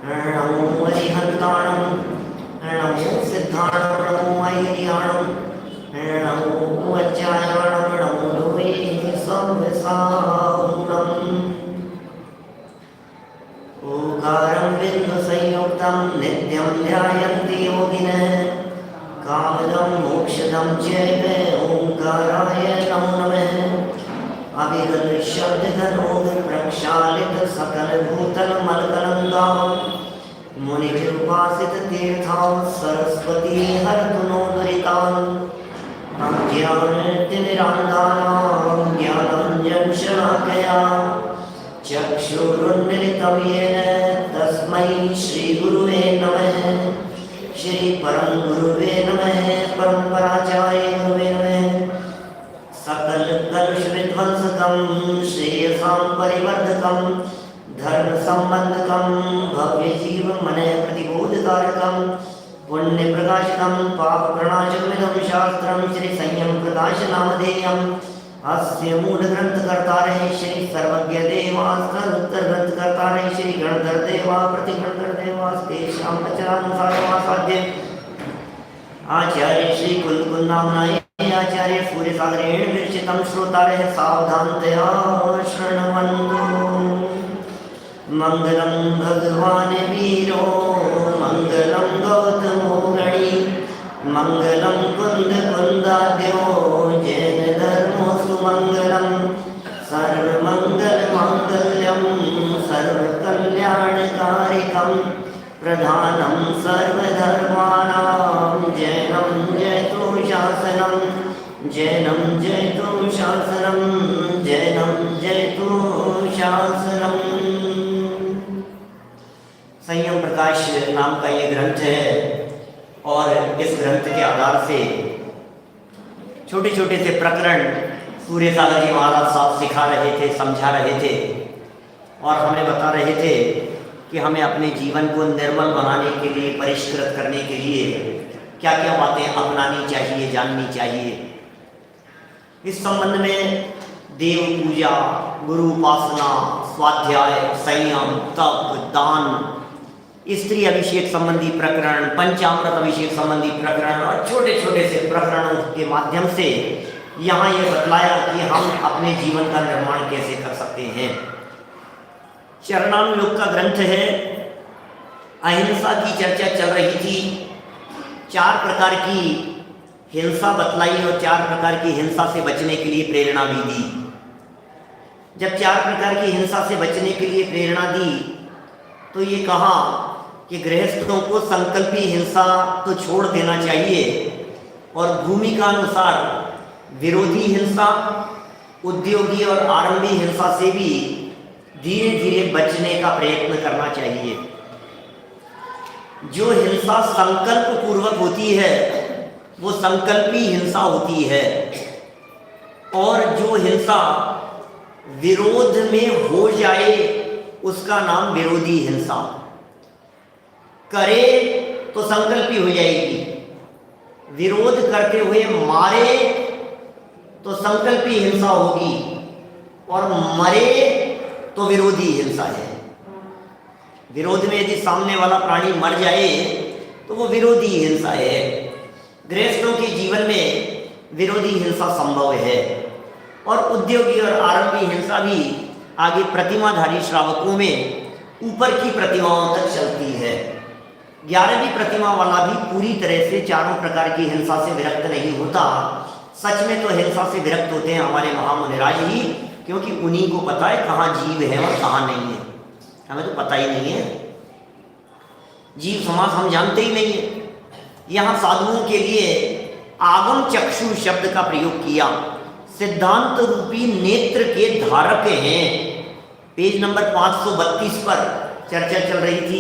नमो अरिहन्ताणं नमो सिद्धाणं नमो ऐर्याणं नमो वज्रायाणं नमो लोहे सव्यसाहुणम् ओंकारं बिन्दुसंयुक्तं नित्यं ध्यायन्ति योगिनः कामदं मोक्षदं चैव ओंकाराय नमो नमः अविरल शब्दघनोग प्रक्षालित सकल भूतल मलकलंगां मुनिभिरुपासित तीर्थां सरस्वती हरतु नो दुरितान् अज्ञानतिमिरान्धानां ज्ञानाञ्जनशलाकया चक्षुरुन्मिलितं येन तस्मै श्रीगुरुवे नमः। श्रीपरं गुरुवे नमः। परम्पराचार्य गुरुवे नमः। सकल कलुष विध्वंसकं श्रेयसां परिवर्धकं धर्म संबंधकं भव्य जीव मन प्रतिबोधकारकं पुण्य प्रकाशकं पाप प्रणाशकमिदं शास्त्रं श्री संयम प्रकाश नामधेयम् अस्य मूल ग्रंथ कर्तारः श्री सर्वज्ञ देवास्कर उत्तर ग्रंथ कर्तारः श्री गणधर देवा प्रतिगणधर देवास्तेषां वचनानुसारमासाद्य आचार्य श्री कुलकुल नामनाय आचार्य सूर्य सागरेण विरचितं श्रोतारः सावधानतया शृण्वन्तु। मंगलं भगवान् वीरो मंगलं गौतमो गणी मंगलं कुंद कुंदाद्यो जैन धर्मो सुमंगलं सर्वमंगल मांगल्यं सर्वकल्याणकारिकं प्रधानं सर्वधर्माणां जैनं जयतु शासनं जैनं जयतु शासनं जैनं जयतु शासनं। संयम प्रकाश नाम का ये ग्रंथ है और इस ग्रंथ के आधार से छोटे छोटे से प्रकरण सूर्य सागर जी महाराज साहब सिखा रहे थे, समझा रहे थे और हमें बता रहे थे कि हमें अपने जीवन को निर्मल बनाने के लिए, परिष्कृत करने के लिए क्या क्या बातें अपनानी चाहिए, जाननी चाहिए। इस संबंध में देव पूजा, गुरु उपासना, स्वाध्याय, संयम, तप, दान, स्त्री अभिषेक संबंधी प्रकरण, पंचामृत अभिषेक संबंधी प्रकरण और छोटे छोटे से प्रकरणों के माध्यम से यहाँ ये बतलाया कि हम अपने जीवन का निर्माण कैसे कर सकते हैं। चरणानुयोग का ग्रंथ है। अहिंसा की चर्चा चल रही थी। 4 प्रकार की हिंसा बतलाई और 4 प्रकार की हिंसा से बचने के लिए प्रेरणा भी दी। जब 4 प्रकार की हिंसा से बचने के लिए प्रेरणा दी तो ये कहा कि गृहस्थों को संकल्पी हिंसा तो छोड़ देना चाहिए और भूमिका अनुसार विरोधी हिंसा, उद्योगी और आरंभी हिंसा से भी धीरे धीरे बचने का प्रयत्न करना चाहिए। जो हिंसा संकल्प पूर्वक होती है वो संकल्पी हिंसा होती है और जो हिंसा विरोध में हो जाए उसका नाम विरोधी हिंसा। करे तो संकल्पी हो जाएगी, विरोध करते हुए मारे तो संकल्पी हिंसा होगी और मरे तो विरोधी हिंसा है। विरोध में यदि सामने वाला प्राणी मर जाए तो वो विरोधी हिंसा है। गृहस्थों के जीवन में विरोधी हिंसा संभव है और उद्योगी और आरंभी हिंसा भी आगे प्रतिमाधारी श्रावकों में ऊपर की प्रतिमाओं तक चलती है। 11वीं प्रतिमा वाला भी पूरी तरह से 4 प्रकार की हिंसा से विरक्त नहीं होता। सच में तो हिंसा से विरक्त होते हैं हमारे महामुनिराज ही, क्योंकि उन्हीं को पता है कहाँ जीव है और कहाँ नहीं है। हमें तो पता ही नहीं है, जीव समाज हम जानते ही नहीं है। यहाँ साधुओं के लिए आगम चक्षु शब्द का प्रयोग किया। सिद्धांत रूपी नेत्र के धारक हैं। पेज नंबर 532 पर चर्चा चल रही थी।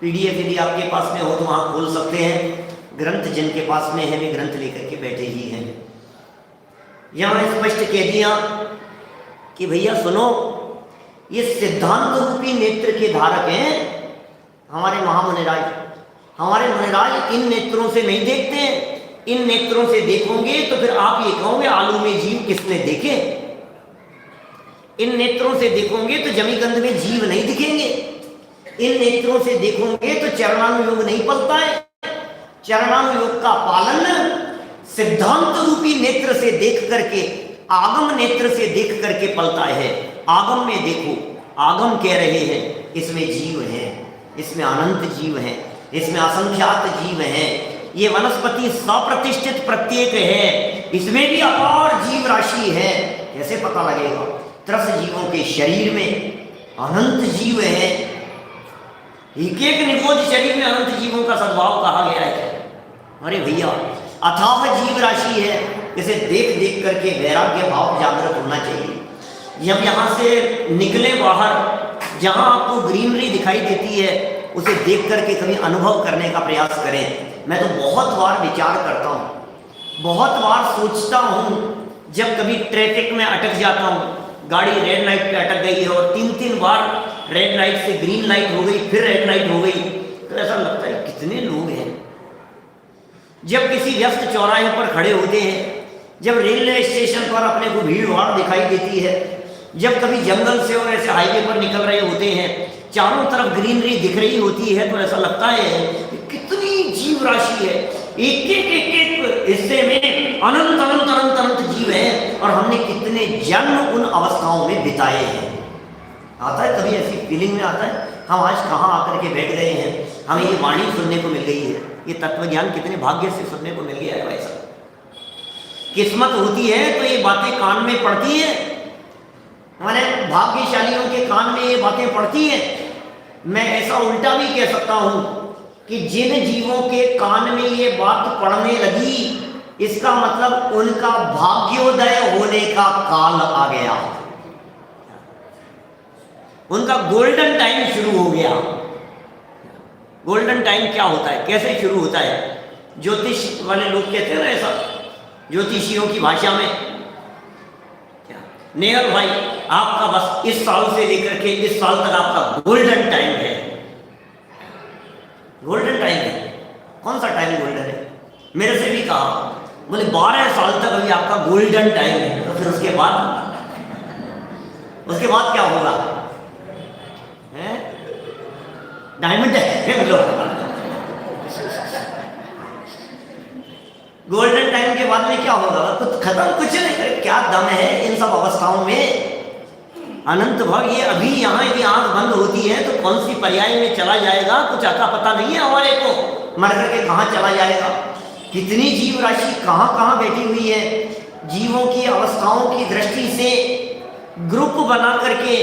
PDF यदि आपके पास में हो तो वहाँ खोल सकते हैं। ग्रंथ जिनके पास में है वे ग्रंथ लेकर के बैठे ही हैं। यहाँ स्पष्ट कह दिया कि भैया सुनो, ये सिद्धांत रूपी नेत्र के धारक हैं हमारे महामुनिराज। हमारे मुनिराज इन नेत्रों से नहीं देखते हैं। इन नेत्रों से देखोगे तो फिर आप ये कहोगे आलू में जीव किसने देखे। इन नेत्रों से देखोगे तो जमीगंध में जीव नहीं दिखेंगे। इन नेत्रों से देखोगे तो चरणानुयोग नहीं पलता है। चरणानुयोग का पालन सिद्धांत रूपी नेत्र से देख करके, आगम नेत्र से देख करके पलता है। आगम में देखो, आगम कह रहे हैं इसमें जीव है, इसमें अनंत जीव है, इसमें असंख्यात जीव हैं। ये वनस्पति सप्रतिष्ठित प्रत्येक है, इसमें भी अपार जीव राशि है। कैसे पता लगेगा? 30 जीवों के शरीर में अनंत जीव है। एक एक निकोज शरीर में अनंत जीवों का सद्भाव कहा गया है। अरे भैया, अथाह जीव राशि है, इसे देख देख करके वैराग्य भाव जागृत होना चाहिए। जब यहाँ से निकले बाहर, जहाँ आपको ग्रीनरी दिखाई देती है उसे देख करके कभी अनुभव करने का प्रयास करें। मैं तो बहुत बार विचार करता हूँ, बहुत बार सोचता हूँ, जब कभी ट्रैफिक में अटक जाता हूँ, गाड़ी रेड लाइट पे अटक गई है और 3-3 बार रेड लाइट से ग्रीन लाइट हो गई, फिर रेड लाइट हो गई, तो ऐसा लगता है कितने लोग हैं। जब किसी व्यस्त चौराहे पर खड़े होते हैं, जब रेलवे स्टेशन पर अपने को भीड़ भाड़ दिखाई देती है, जब कभी जंगल से और ऐसे हाईवे पर निकल रहे होते हैं, चारों तरफ ग्रीनरी दिख रही होती है, तो ऐसा लगता है कि कितनी जीव राशि है। एक एक हिस्से में अनंत अनंत अनंत अनंत जीव है, और हमने कितने जन्म उन अवस्थाओं में बिताए हैं। आता है कभी ऐसी फीलिंग में आता है, हम आज कहाँ आकर के बैठ गए हैं, हमें ये वाणी सुनने को मिल गई है, ये तत्व ज्ञान कितने भाग्य से सुनने को मिल गया है। भाई साहब, किस्मत होती है तो ये बातें कान में पड़ती है, हमारे भाग्यशालियों के कान में ये बातें पड़ती हैं। मैं ऐसा उल्टा भी कह सकता हूं कि जिन जीवों के कान में ये बात पड़ने लगी, इसका मतलब उनका भाग्योदय होने का काल आ गया, उनका गोल्डन टाइम शुरू हो गया। गोल्डन टाइम क्या होता है, कैसे शुरू होता है? ज्योतिष वाले लोग कहते हैं ना ऐसा, ज्योतिषियों की भाषा में, क्या नेहल भाई आपका बस इस साल से लेकर के इस साल तक आपका गोल्डन टाइम है। गोल्डन टाइम है? कौन सा टाइम गोल्डन है? मेरे से भी कहा, बोले 12 साल तक अभी आपका गोल्डन टाइम है, तो फिर उसके बाद क्या होगा? डायमंड है गोल्डन टाइम के बाद में क्या होगा? कुछ खत्म, कुछ नहीं। क्या दम है इन सब अवस्थाओं में? अनंत भव, ये अभी यहाँ की आंख बंद होती है तो कौन सी पर्याय में चला जाएगा, कुछ अता पता नहीं है हमारे को। मर करके कहाँ चला जाएगा? कितनी जीव राशि कहाँ कहाँ बैठी हुई है। जीवों की अवस्थाओं की दृष्टि से ग्रुप बना करके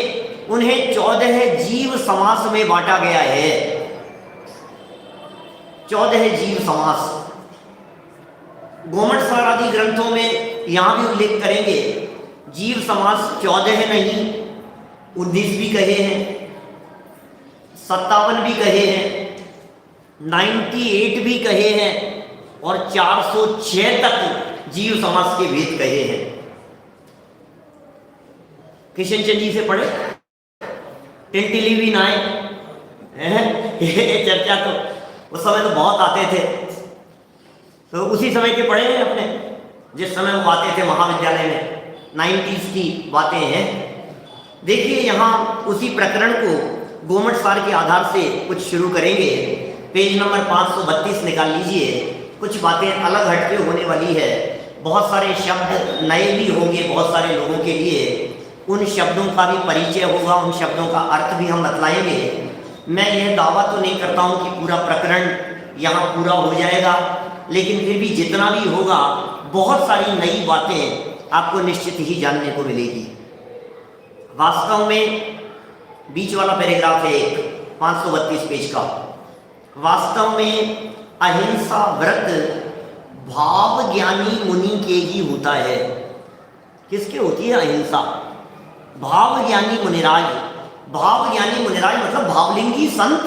उन्हें 14 जीव समास में बांटा गया है। 14 जीव समास गोमट सार आदि ग्रंथों में यहाँ भी उल्लेख करेंगे। जीव समास 14 नहीं, 19 भी कहे हैं, 57 भी कहे हैं, 98 भी कहे हैं, और 406 तक जीव समास के भेद कहे हैं। किशन चंद जी से पढ़े, टिंटिली नाय ये चर्चा तो उस समय तो बहुत आते थे, तो उसी समय के पढ़े हैं अपने, जिस समय वो आते थे महाविद्यालय में, 90s की बातें हैं। देखिए यहाँ उसी प्रकरण को गोमट सार के आधार से कुछ शुरू करेंगे। पेज नंबर 532 निकाल लीजिए। कुछ बातें अलग हटके होने वाली है, बहुत सारे शब्द नए भी होंगे बहुत सारे लोगों के लिए, उन शब्दों का भी परिचय होगा, उन शब्दों का अर्थ भी हम बतलाएंगे। मैं यह दावा तो नहीं करता हूँ कि पूरा प्रकरण यहाँ पूरा हो जाएगा, लेकिन फिर भी जितना भी होगा बहुत सारी नई बातें आपको निश्चित ही जानने को मिलेगी। वास्तव में बीच वाला पैराग्राफ है एक 532 पेज का। वास्तव में अहिंसा व्रत भाव ज्ञानी मुनि के ही होता है। किसके होती है अहिंसा? भाव ज्ञानी मुनिराज। भाव ज्ञानी मुनिराज मतलब भावलिंगी संत।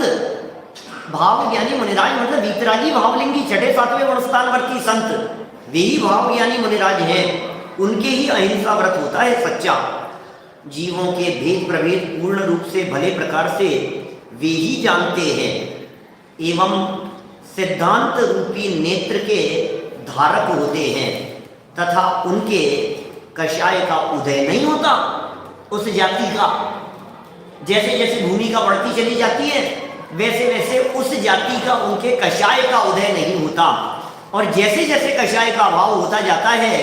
भाव ज्ञानी मुनिराज मतलब वीतरागी भावलिंगी छठे सातवें वर्णस्थानवर्ती संत, वे ही भाव ज्ञानी मुनिराज हैं। उनके ही अहिंसा व्रत होता है सच्चा। जीवों के भेद प्रभेद पूर्ण रूप से भले प्रकार से वे ही जानते हैं, एवं सिद्धांत रूपी नेत्र के धारक होते हैं, तथा उनके कषाय का उदय नहीं होता उस जाति का। जैसे जैसे भूमिका बढ़ती चली जाती है वैसे वैसे उस जाति का उनके कषाय का उदय नहीं होता, और जैसे जैसे कषाय का अभाव होता जाता है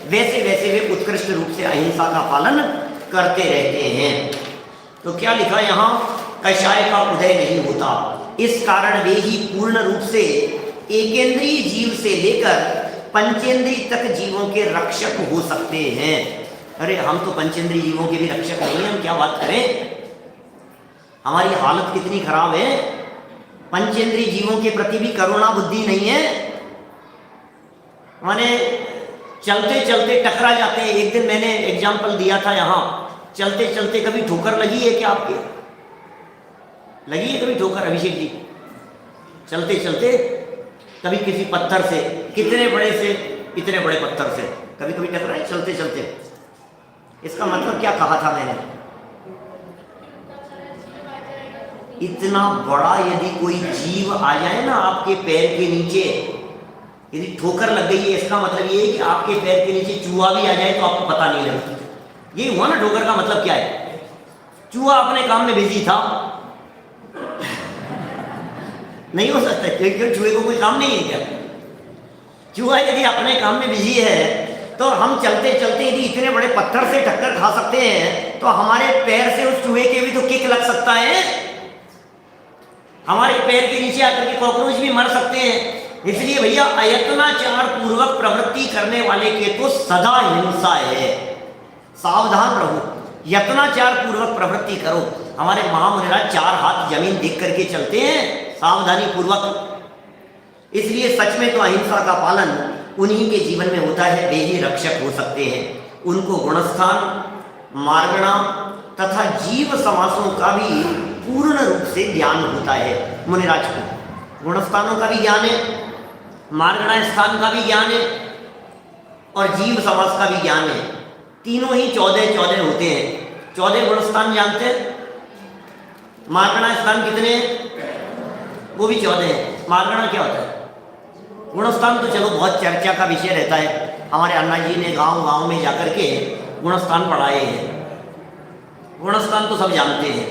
वैसे वैसे वे उत्कृष्ट रूप से अहिंसा का पालन करते रहते हैं। तो क्या लिखा यहाँ, कषाय का उदय नहीं होता, इस कारण वे ही पूर्ण रूप से एकेंद्रीय जीव से लेकर पंचेंद्रीय तक जीवों के रक्षक हो सकते हैं। अरे हम तो पंचेंद्रीय जीवों के भी रक्षक नहीं हैं, हम क्या बात करें, हमारी हालत कितनी खराब है, पंचेंद्रीय जीवों के प्रति भी करुणा बुद्धि नहीं है, माने चलते चलते टकरा जाते हैं। एक दिन मैंने एग्जाम्पल दिया था यहाँ, चलते चलते कभी ठोकर लगी है क्या आपके, लगी है कभी ठोकर अभिषेक जी? चलते चलते कभी किसी पत्थर से, कितने बड़े से इतने बड़े पत्थर से कभी कभी टकराए चलते चलते, इसका मतलब क्या कहा था मैंने, इतना बड़ा यदि कोई जीव आ जाए ना आपके पैर के नीचे, यदि ठोकर लग गई है, इसका मतलब ये है कि आपके पैर के नीचे चूहा भी आ जाए तो आपको पता नहीं लगता। ये हुआ ना ठोकर का मतलब क्या है, चूहा अपने काम में बिजी था, नहीं हो सकता क्योंकि चूहे को कोई काम नहीं है क्या, चूहा यदि अपने काम में बिजी है तो हम चलते चलते यदि इतने बड़े पत्थर से टक्कर खा सकते हैं तो हमारे पैर से उस चूहे के भी तो किक लग सकता है, हमारे पैर के नीचे आकर के कॉकरोच भी मर सकते हैं। इसलिए भैया अयत्नाचार पूर्वक प्रवृत्ति करने वाले के तो सदा हिंसा है, सावधान रहो, यत्नाचार पूर्वक प्रवृत्ति करो। हमारे महामुनिराज 4 हाथ जमीन देख करके चलते हैं सावधानी पूर्वक, इसलिए सच में तो अहिंसा का पालन उन्हीं के जीवन में होता है, वे ही रक्षक हो सकते हैं। उनको गुणस्थान, मार्गणा तथा जीव समासों का भी पूर्ण रूप से ज्ञान होता है। मुनिराज को गुणस्थानों का भी ज्ञान है, मार्गणा स्थान का भी ज्ञान है और जीव समास का भी ज्ञान है। तीनों ही 14 होते हैं। 14 गुणस्थान जानते हैं, मार्गणा स्थान कितने हैं? वो भी 14 है। मार्गणा क्या होता है? गुणस्थान तो चलो बहुत चर्चा का विषय रहता है, हमारे अन्ना जी ने गांव गांव में जाकर के गुणस्थान पढ़ाए हैं, गुणस्थान तो सब जानते हैं,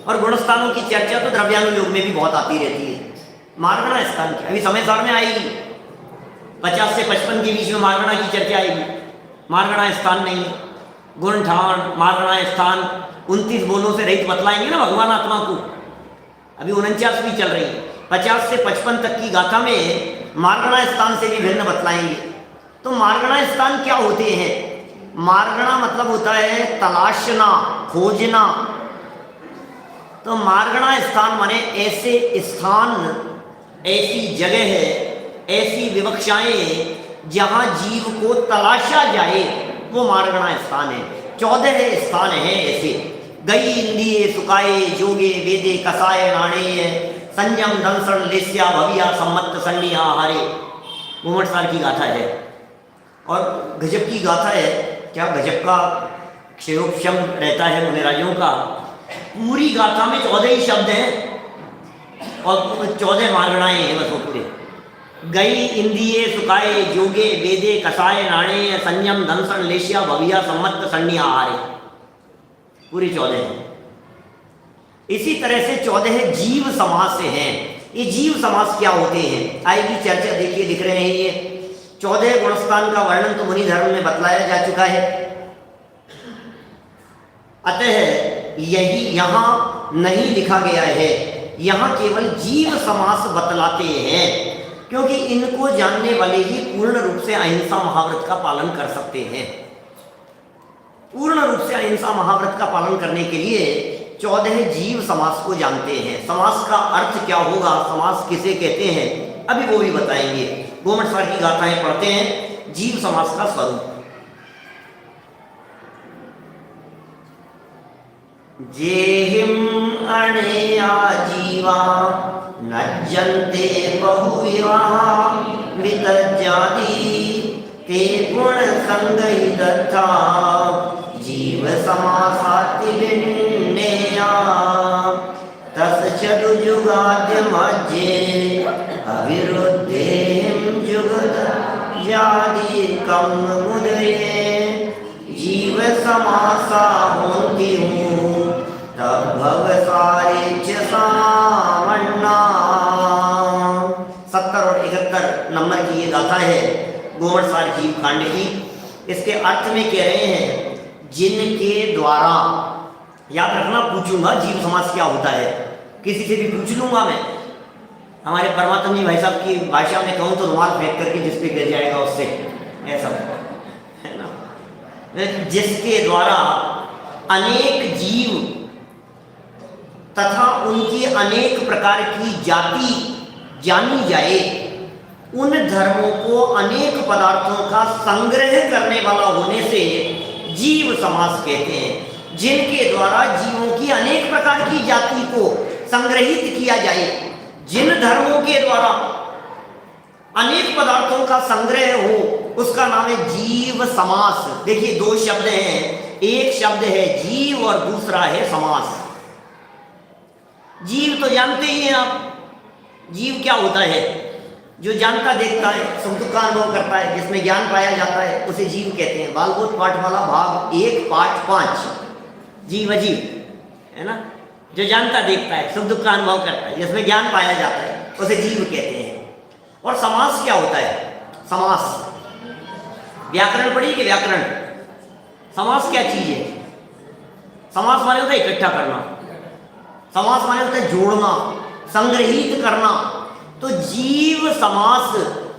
और गुणस्थानों की चर्चा तो द्रव्यानुयोग में भी बहुत आती रहती है। मार्गणा स्थान क्या, अभी समय सार में आएगी, 50 से 55 के बीच में मार्गणा की चर्चा आएगी। मार्गणा स्थान नहीं, गुण ठान मार्गणा स्थान 29 बोलों से रहित बतलाएंगे ना भगवान आत्मा को, अभी 49वीं चल रही है। 50 से 55 तक की गाथा में मार्गणा स्थान से भी भिन्न बतलाएंगे। तो मार्गणा स्थान क्या होते हैं? मार्गणा मतलब होता है तलाशना, खोजना। तो मार्गणा स्थान माने ऐसे स्थान, ऐसी जगह है, ऐसी विवक्षाएं जहां जीव को तलाशा जाए, वो मार्गणा स्थान है। 14 स्थान है ऐसे, गई इंद्रिये सुकाये जोगे वेदे कसाय नाणे संयम दंसन लेस्या भविया सम्मत सन्निया हारे। घूमटसार की गाथा है और गजब की गाथा है। क्या गजब का क्षयोपशम रहता है मुनिराजों का। पूरी गाथा में 14 ही शब्द हैं और 14 मार्गणाएं हैं बस वो पूरे। गई इंद्रिये सुकाये जोगे वेदे कसाय नाणे संयम दंसन लेस्या भविया सम्मत सन्निया हारे, पूरी 14 हैं। इसी तरह से 14 जीव समास से हैं। ये जीव समास क्या होते हैं आएगी चर्चा, देखिए लिख रहे हैं ये 14 गुणस्थान का वर्णन तो मुनि धर्म में बतलाया जा चुका है। अतः यही यहाँ नहीं लिखा गया है, यहाँ केवल जीव समास बतलाते हैं, क्योंकि इनको जानने वाले ही पूर्ण रूप से अहिंसा महाव्रत का पालन कर सकते हैं। पूर्ण रूप से अहिंसा महाव्रत का पालन करने के लिए 14 जीव समास को जानते हैं। समास का अर्थ क्या होगा, समास किसे कहते हैं, अभी वो भी बताएंगे। घूमटसार की गाथाएं पढ़ते हैं। जीव समास का स्वरूप, जेहिम अणेया जीवा नज्जन्ते बहुविवाहा वितज्जाति ते गुण संगहि दत्ता जीव समासाति विन्नेया तस्चदु जुगाद्य मज्जे अविरुद्धेम जुगद जाति कम मुदये जीव समासा होती हूँ भव सारिच सामन्ना। 70 और 71 नंबर की ये गाथा है गोमटसार जीव कांड की। इसके अर्थ में कह रहे हैं जिनके द्वारा, याद रखना पूछूंगा जीव समास क्या होता है, किसी से भी पूछ लूंगा मैं। हमारे परमात्मा जी भाई साहब की भाषा में कहूँ तो रुमाल फेंक करके जिस पे गिर जाएगा उससे, ऐसा है ना। जिसके द्वारा अनेक जीव तथा उनकी अनेक प्रकार की जाति जानी जाए, उन धर्मों को अनेक पदार्थों का संग्रह करने वाला होने से जीव समास कहते हैं। जिनके द्वारा जीवों की अनेक प्रकार की जाति को संग्रहित किया जाए, जिन धर्मों के द्वारा अनेक पदार्थों का संग्रह हो, उसका नाम है जीव समास। देखिए दो शब्द हैं, एक शब्द है जीव और दूसरा है समास। जीव तो जानते ही हैं आप, जीव क्या होता है? जो जानता देखता है, सुख दुख का अनुभव करता है, जिसमें ज्ञान पाया जाता है, उसे जीव कहते हैं। बालबोध पाठमाला भाग 1 पाठ 5, जीव अजीव, है ना। जो जानता देखता है, सुख दुख का अनुभव करता है, जिसमें ज्ञान पाया जाता है, उसे जीव कहते हैं। और समास क्या होता है? समास व्याकरण पढ़ी कि व्याकरण? समास क्या चीज है? समास माने होता है इकट्ठा करना, समास माने होता है जोड़ना, संग्रहित करना। तो जीव समास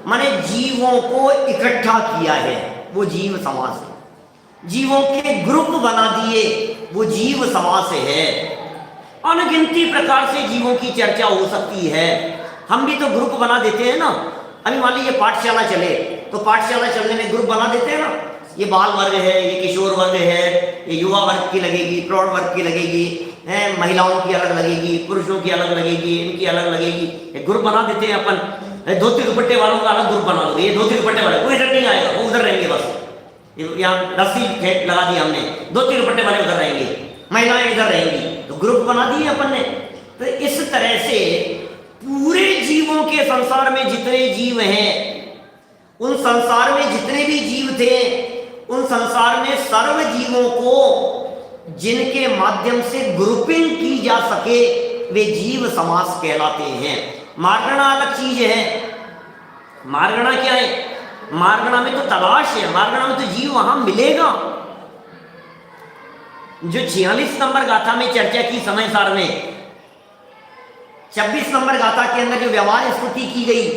माने जीवों को इकट्ठा किया है, वो जीव समास है। जीवों के ग्रुप बना दिए, वो जीव समास है। अनगिनती प्रकार से जीवों की चर्चा हो सकती है। हम भी तो ग्रुप बना देते हैं ना। अभी मान लीजिए पाठशाला चले तो पाठशाला चलने में ग्रुप बना देते हैं ना। ये बाल वर्ग है, ये किशोर वर्ग है, ये युवा वर्ग की लगेगी, प्रौढ़ वर्ग की लगेगी, है महिलाओं की अलग लगेगी, पुरुषों की अलग लगेगी, इनकी अलग लगेगी। एक ग्रुप बना देते हैं अपन। धोती दुपट्टे वालों का अलग ग्रुप बना दो, ये धोती दुपट्टे वाले कोई इधर नहीं आएगा, वो उधर रहेंगे बस। यहाँ रस्सी लगा दी हमने, धोती दुपट्टे वाले उधर रहेंगे, महिलाएं इधर रहेंगी, तो ग्रुप बना दिए अपन ने। तो इस तरह से पूरे जीवों के संसार में जितने जीव हैं, उन संसार में जितने भी जीव थे, उन संसार में सर्व जीवों को जिनके माध्यम से ग्रुपिंग की जा सके, वे जीव समास कहलाते हैं। मारगणा अलग चीज है। मारगणा क्या है? मारगणा में तो तलाश है, मारगणा में तो जीव वहां मिलेगा। जो 46 नंबर गाथा में चर्चा की समय सार में, 26 नंबर गाथा के अंदर जो व्यवहार स्तुति की गई,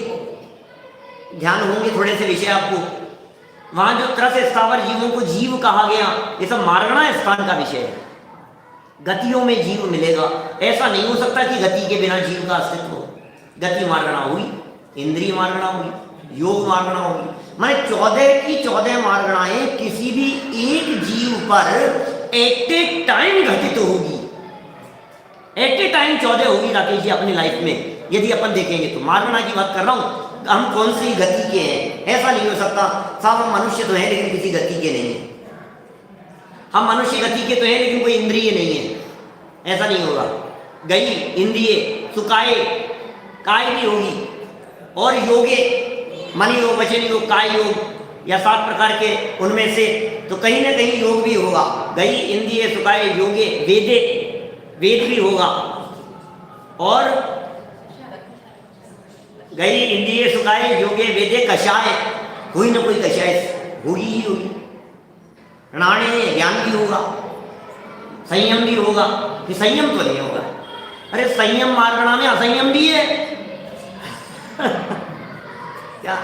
ध्यान होंगे थोड़े से विषय आपको। वहां जो त्रस स्थावर जीवों को जीव कहा गया, ये सब मारगणा स्थान का विषय है। गतियों में जीव मिलेगा, ऐसा नहीं हो सकता कि गति के बिना जीव का अस्तित्व हो। गति मारगणा हुई, इंद्रिय मारगणा हुई, योग मारगणा होगी। माने 14 की 14 मारगणाएं किसी भी एक जीव पर एट ए टाइम घटित होगी। एट ए टाइम 14 होगी राकेश जी अपनी लाइफ में, यदि अपन देखेंगे तो। मारगणा की बात कर रहा हूं, हम कौन सी गति के हैं, ऐसा नहीं हो सकता। साहब हम मनुष्य तो हैं लेकिन किसी गति के नहीं है। हम मनुष्य गति के तो हैं लेकिन कोई इंद्रिय नहीं है, ऐसा नहीं होगा। गई इंद्रिय, सुकाए काय भी होगी, और योगे मन योग, वचन योग, काय योग या 7 प्रकार के उनमें से तो कहीं ना कहीं योग भी होगा। गई इंद्रिय सुकाए योगे, वेदे वेद भी होगा, और गई इंद्रिय सुकाए योगे वेदे कषाय, कोई ना कोई कषाय होगी ही होगी। नाणे ज्ञान भी होगा, संयम भी होगा, कि संयम तो नहीं होगा। अरे संयम मारगणा में असंयम भी है क्या?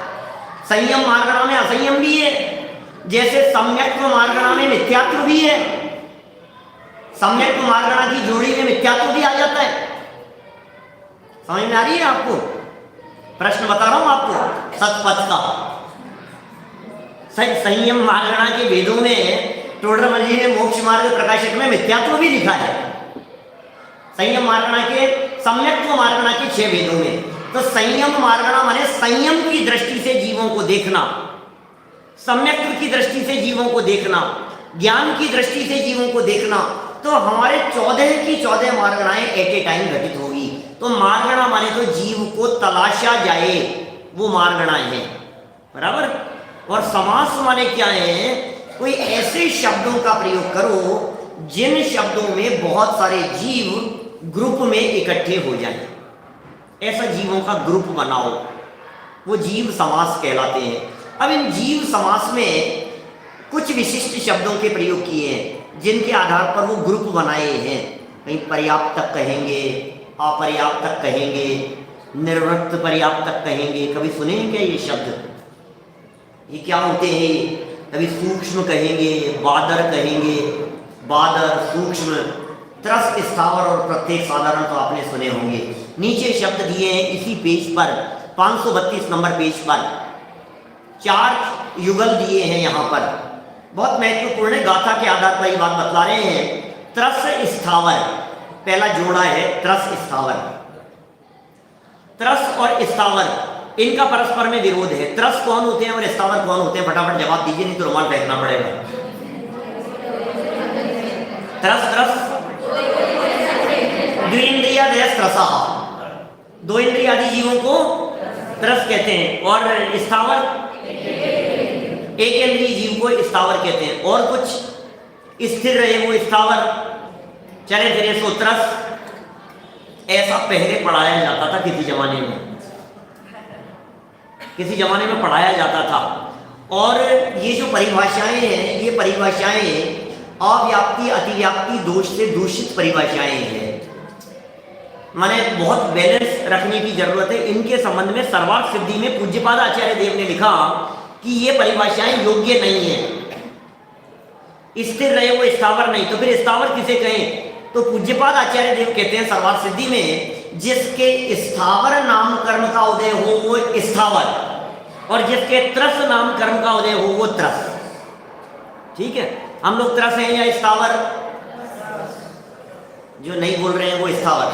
संयम मारगणा में असंयम भी है, जैसे सम्यक्त्व मारगणा में मिथ्यात्व भी है। सम्यक्त्व मारगणा की जोड़ी में मिथ्यात्व भी आ जाता है। समझ में आ रही है आपको? प्रश्न बता रहा हूं आपको सतपथ का। संयम मारगणा के वेदों में टोडरमल जी ने मोक्ष मार्ग प्रकाशक में मिथ्यात्व भी लिखा है। संयम मारगणा के, सम्यक्त्व मारगणा के 6 वेदों में। तो संयम मारगणा माने संयम की दृष्टि से जीवों को देखना, सम्यक्त्व की दृष्टि से जीवों को देखना, ज्ञान की दृष्टि से जीवों को देखना। तो हमारे 14 की 14 मारगणाएं एट ए टाइम घटित होगी। तो मारगणा माने तो जीव को तलाशा जाए, वो मारगणाएं हैं, बराबर। और समास माने क्या है? कोई ऐसे शब्दों का प्रयोग करो जिन शब्दों में बहुत सारे जीव ग्रुप में इकट्ठे हो जाएं, ऐसा जीवों का ग्रुप बनाओ, वो जीव समास कहलाते हैं। अब इन जीव समास में कुछ विशिष्ट शब्दों के प्रयोग किए हैं जिनके आधार पर वो ग्रुप बनाए हैं। कहीं पर्याप्तक कहेंगे, अपर्याप्तक कहेंगे, निर्वृत्त पर्याप्तक कहेंगे। कभी सुने हैं क्या ये शब्द? ये क्या होते हैं? कभी सूक्ष्म कहेंगे, बादर कहेंगे, बादर, सूक्ष्म, त्रस, स्थावर और प्रत्येक साधारण तो आपने सुने होंगे। नीचे शब्द दिए हैं इसी पेज पर, 532 नंबर पेज पर 4 युगल दिए हैं। यहाँ पर बहुत महत्वपूर्ण है, गाथा के आधार पर ये बात बतला रहे हैं। त्रस स्थावर पहला जोड़ा है, त्रस स्थावर। त्रस और स्थावर इनका परस्पर में विरोध है। त्रस कौन होते हैं और स्थावर कौन होते हैं? फटाफट जवाब दीजिए, नहीं तो रुमाल फेंकना पड़ेगा। त्रस द्विंद्रिया त्रसः, 2 इंद्रिय आदि जीवों को त्रस कहते हैं। और स्थावर, 1 इंद्रिय जीव को स्थावर कहते हैं। और कुछ स्थिर रहे वो स्थावर, चले फिरे सो त्रस। ऐसा पहले पढ़ाया जाता था किसी जमाने में, किसी जमाने में पढ़ाया जाता था। और ये जो परिभाषाएं हैं, ये परिभाषाएं अव्याप्ति अतिव्याप्ति दोष से दूषित परिभाषाएं हैं। माने बहुत बैलेंस रखने की जरूरत है। इनके संबंध में सर्वार्थ सिद्धि में पूज्यपाद आचार्य देव ने लिखा कि ये परिभाषाएं योग्य नहीं है। स्थिर रहे वो स्थावर नहीं, तो फिर स्थावर किसे कहें? तो पूज्यपाद आचार्य देव कहते हैं सर्वार्थ सिद्धि में, जिसके स्थावर नाम कर्म का उदय हो वो स्थावर, और जिसके त्रस नाम कर्म का उदय हो वो त्रस। ठीक है, हम लोग त्रस हैं या स्थावर? जो नहीं बोल रहे हैं वो स्थावर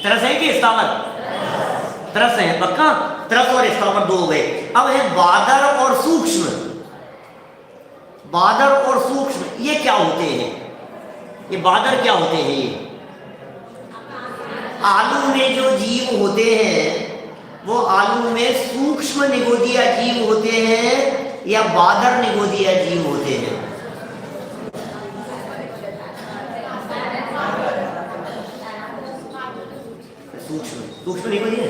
त्रस है कि स्थावर? त्रस है, पक्का। त्रस और स्थावर 2 हो गए। अब है बादर और सूक्ष्म। बादर और सूक्ष्म ये क्या होते हैं? ये बादर क्या होते हैं? ये आलू में जो जीव होते हैं वो आलू में सूक्ष्म निगोदिया जीव होते हैं या बादर निगोदिया जीव होते हैं? सूक्ष्म निगोदिया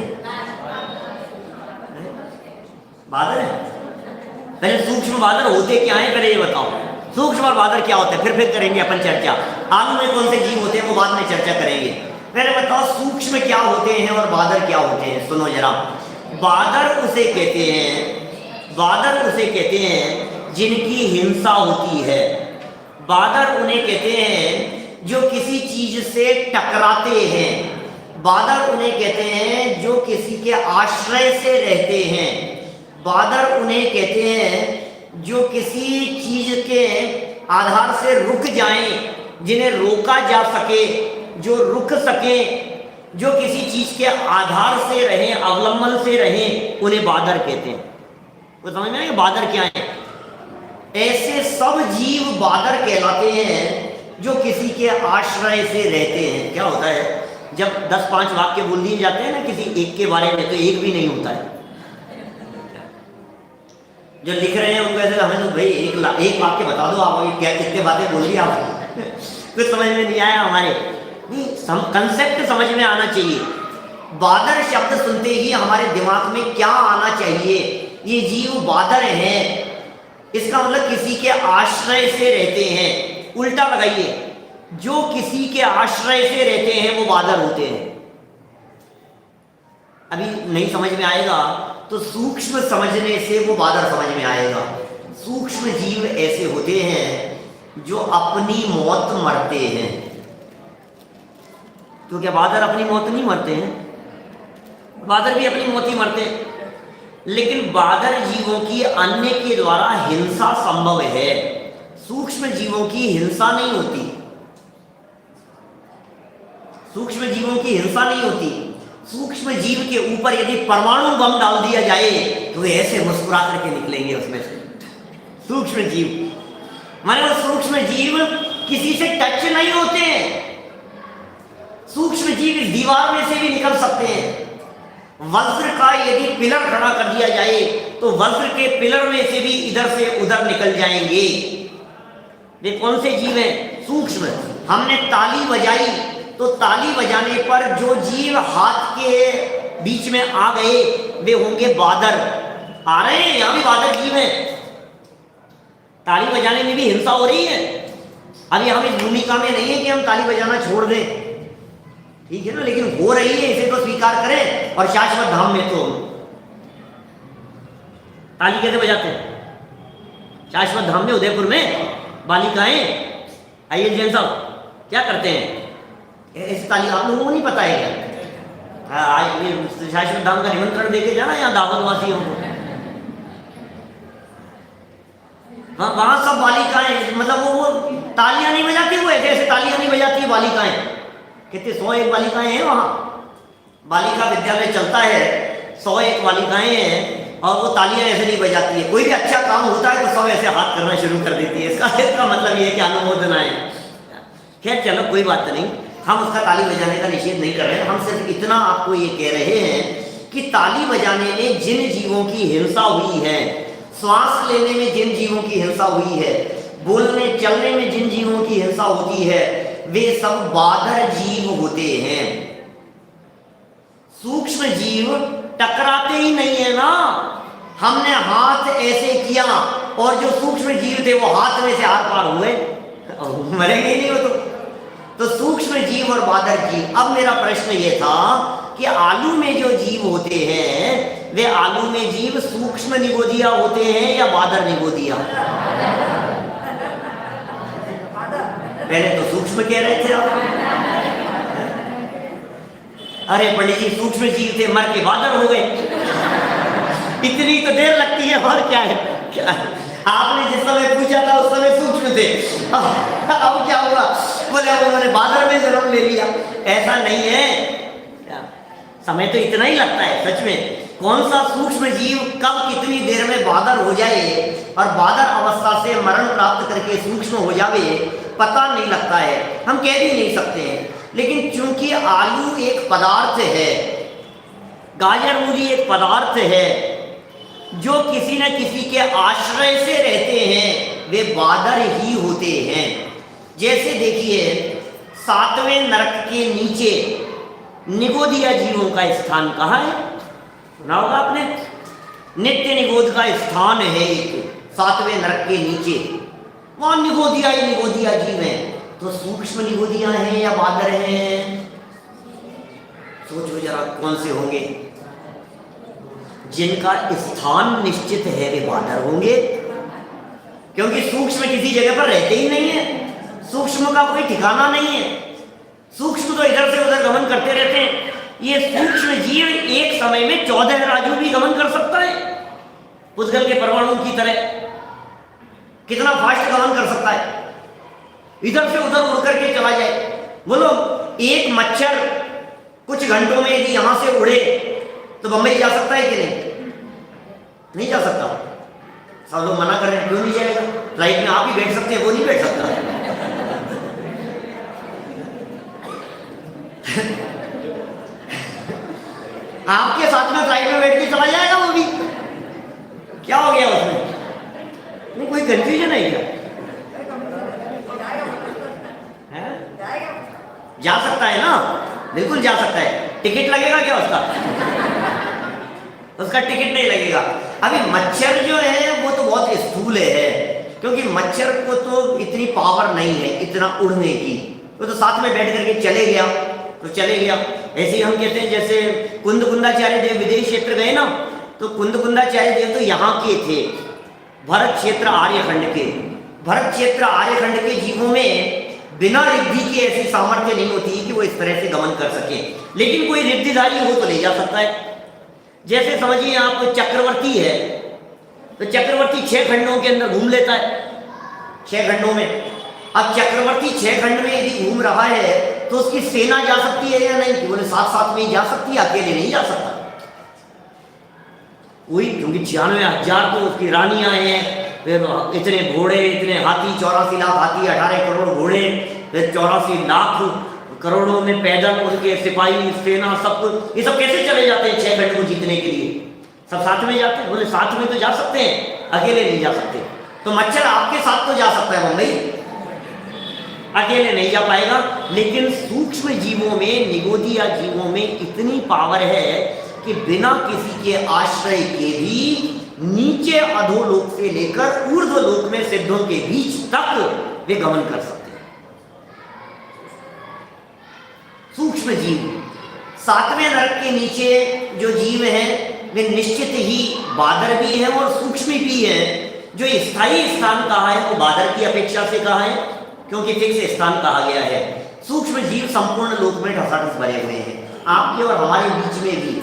बादर है। पहले सूक्ष्म बादर होते क्या है पहले ये बताओ। सूक्ष्म और बादर क्या होता है, फिर करेंगे अपन चर्चा। आलू में कौन से जीव होते हैं वो बाद में चर्चा करेंगे। पहले बताओ सूक्ष्म क्या होते हैं और बादर क्या होते हैं। सुनो जरा, बादर उसे कहते हैं, बादर उसे कहते हैं जिनकी हिंसा होती है। बादर उन्हें कहते हैं जो किसी चीज से टकराते हैं। बादर उन्हें कहते हैं जो किसी के आश्रय से रहते हैं। बादर उन्हें कहते हैं जो किसी चीज के आधार से रुक जाएं, जिन्हें रोका जा सके, जो रुक सके, जो किसी चीज के आधार से रहें, अवलंबन से रहें, उन्हें बादर कहते हैं। वो समझ में आएगा बादर क्या है? ऐसे सब जीव बादर कहलाते हैं जो किसी के आश्रय से रहते हैं। क्या होता है जब 10-5 वाक्य बोल दिए जाते हैं ना किसी एक के बारे में, तो एक भी नहीं होता है। जो लिख रहे हैं उनको ऐसे हमें तो भाई एक वाक्य बता दो, आप क्या कितने बातें बोल दी आप कुछ समझ में नहीं आया हमारे। नहीं, कंसेप्ट समझ में आना चाहिए। बादर शब्द सुनते ही हमारे दिमाग में क्या आना चाहिए? ये जीव बादर हैं, इसका मतलब किसी के आश्रय से रहते हैं। उल्टा लगाइए, जो किसी के आश्रय से रहते हैं वो बादर होते हैं। अभी नहीं समझ में आएगा तो सूक्ष्म समझने से वो बादर समझ में आएगा। सूक्ष्म जीव ऐसे होते हैं जो अपनी मौत मरते हैं। तो क्या बादर अपनी मौत नहीं मरते हैं? बादर भी अपनी मौत ही मरते हैं, लेकिन बादर जीवों की अन्य के द्वारा हिंसा संभव है। सूक्ष्म जीवों की हिंसा नहीं होती। सूक्ष्म जीवों की हिंसा नहीं होती। सूक्ष्म जीव के ऊपर यदि परमाणु बम डाल दिया जाए तो वे ऐसे मुस्कुरा करके निकलेंगे उसमें से। सूक्ष्म जीव माने वो सूक्ष्म जीव किसी से टच नहीं होते हैं। सूक्ष्म जीव इस दीवार में से भी निकल सकते हैं। वज्र का यदि पिलर खड़ा कर दिया जाए तो वज्र के पिलर में से भी इधर से उधर निकल जाएंगे। वे कौन से जीव हैं? सूक्ष्म। हमने ताली बजाई तो ताली बजाने पर जो जीव हाथ के बीच में आ गए वे होंगे बादर। आ रहे हैं, यहां भी बादर जीव हैं। ताली बजाने में भी हिंसा हो रही है। अभी हम इस भूमिका में नहीं है कि हम ताली बजाना छोड़ दें, ठीक है ना, लेकिन हो रही है, इसे तो स्वीकार करें। और शाश्वत धाम में तो ताली कैसे बजाते हैं? शाश्वत धाम में उदयपुर में बालिकाएं, आइए जैन साहब, क्या करते हैं? ऐसी ताली आप लोगों को नहीं पता है क्या? शाश्वत धाम का निमंत्रण देके जाना यहाँ दावत वासियों को। हाँ, वहां सब बालिकाएं, मतलब वो तालियां नहीं बजाती, वो ऐसे तालियां नहीं बजाती बालिकाएं। कितने 101 बालिकाएं हैं वहां, बालिका विद्यालय चलता है, 101 बालिकाएं हैं और वो तालियां ऐसे नहीं बजाती है। कोई भी अच्छा काम होता है तो सब ऐसे हाथ करना शुरू कर देती है। इसका मतलब ये है कि अनुमोदना है। खैर चलो कोई बात नहीं, हम उसका ताली बजाने का निषेध नहीं कर रहे हैं। हम सिर्फ इतना आपको ये कह रहे हैं कि ताली बजाने में जिन जीवों की हिंसा हुई है, श्वास लेने में जिन जीवों की हिंसा हुई है, बोलने चलने में जिन जीवों की हिंसा होती है, वे सब बादर जीव होते हैं। सूक्ष्म जीव टकराते ही नहीं है ना। हमने हाथ ऐसे किया और जो सूक्ष्म जीव थे वो हाथ में से आर पार हुए, मरेंगे नहीं वो तो सूक्ष्म जीव और बादर जीव। अब मेरा प्रश्न ये था कि आलू में जो जीव होते हैं वे आलू में जीव सूक्ष्म निगोदिया होते हैं या बादर निगोदिया? पहले तो सूक्ष्म कह रहे थे आप। अरे पंडित जी, सूक्ष्म जीव थे, मर के बादर हो गए। इतनी तो देर लगती है, और क्या है? क्या आपने जिस समय पूछा था उस समय सूक्ष्म थे, अब क्या हुआ? बोले उन्होंने बादर में जन्म ले लिया। ऐसा नहीं है, समय तो इतना ही लगता है। सच में कौन सा सूक्ष्म जीव कब कितनी देर में बादर हो जाए और बादर अवस्था से मरण प्राप्त करके सूक्ष्म हो जावे, पता नहीं लगता है, हम कह भी नहीं सकते हैं। लेकिन चूंकि आलू एक पदार्थ है, गाजर मूली एक पदार्थ है जो किसी न किसी के आश्रय से रहते हैं, वे बादर ही होते हैं। जैसे देखिए, 7वें नरक के नीचे निगोदिया जीवों का स्थान कहाँ है? सुना होगा आपने, नित्य निगोद का स्थान है एक 7वें नरक के नीचे। वहां निगोदिया ही निगोदिया जीव हैं। तो सूक्ष्म निगोदिया हैं या बादर हैं? सोचो जरा कौन से होंगे? जिनका स्थान निश्चित है वे बादर होंगे, क्योंकि सूक्ष्म किसी जगह पर रहते ही नहीं है। सूक्ष्म का कोई ठिकाना नहीं है। सूक्ष्म तो इधर से उधर गमन करते रहते हैं। ये सूक्ष्म जीव एक समय में 14 राजू भी गमन कर सकता है, पुद्गल के परमाणु की तरह। कितना फास्ट गमन कर सकता है, इधर से उधर उड़ करके चला जाए। बोलो, एक मच्छर कुछ घंटों में यदि यहां से उड़े तो बंबई जा सकता है कि नहीं? नहीं जा सकता। सब लोग मना कर रहे हैं, क्यों नहीं जाएगा? फ्लाइट में आप ही बैठ सकते हैं, वो नहीं बैठ सकता। आपके साथ में फ्लाइट में बैठ के चला जाएगा वो भी। क्या हो गया उसमें? नहीं, कोई कंफ्यूजन है क्या? जा सकता है ना, बिल्कुल जा सकता है। टिकट लगेगा क्या उसका? उसका टिकट नहीं लगेगा। अभी मच्छर जो है वो तो बहुत स्थूल है, क्योंकि मच्छर को तो इतनी पावर नहीं है इतना उड़ने की। वो तो साथ में बैठ करके चले गया तो चले गया। ऐसे ही हम कहते हैं, जैसे कुंदकुंदाचार्य देव विदेश क्षेत्र गए ना, तो कुंदकुंदाचार्य देव तो यहाँ के थे, भरत क्षेत्र आर्यखंड के। भरत क्षेत्र आर्यखंड के जीवों में बिना रिद्धि की ऐसी सामर्थ्य नहीं होती कि वो इस तरह से गमन कर सके, लेकिन कोई रिद्धिधारी हो तो ले जा सकता है। जैसे समझिए आप, चक्रवर्ती है तो चक्रवर्ती 6 खंडों के अंदर घूम लेता है, 6 खंडों में। अब चक्रवर्ती 6 खंड में यदि घूम रहा है तो उसकी सेना जा सकती है या नहीं? बोले साथ साथ में ही जा सकती है, अकेले नहीं जा सकता कोई, क्योंकि 96,000 तो उसकी रानियां हैं, फिर इतने घोड़े, इतने हाथी, 84 लाख हाथी, 18 करोड़ घोड़े, फिर 84 लाख करोड़ों में पैदल उसके सिपाही, सेना, सब कुछ। ये सब कैसे चले जाते हैं 6 खंड को जीतने के लिए? सब साथ में जाते हैं। बोले साथ में तो जा सकते हैं, अकेले नहीं जा सकते। तो मच्छर आपके साथ तो जा सकता है मुंबई, अकेले नहीं जा पाएगा। लेकिन सूक्ष्म जीवों में, निगोदिया जीवों में इतनी पावर है कि बिना किसी के आश्रय के भी नीचे अधोलोक से लेकर ऊर्ध्वलोक में सिद्धों के बीच तक वे गमन कर सकते हैं। सूक्ष्म जीव, सातवें नरक के नीचे जो जीव हैं वे निश्चित ही बादर भी हैं और सूक्ष्म भी हैं। जो स्थायी स्थान कहा है वो बादर की अपेक्षा से कहा है, क्योंकि फिक्स स्थान कहा गया है। सूक्ष्म जीव संपूर्ण लोक में ठसाठस भरे हुए हैं। आपके और हमारे बीच में भी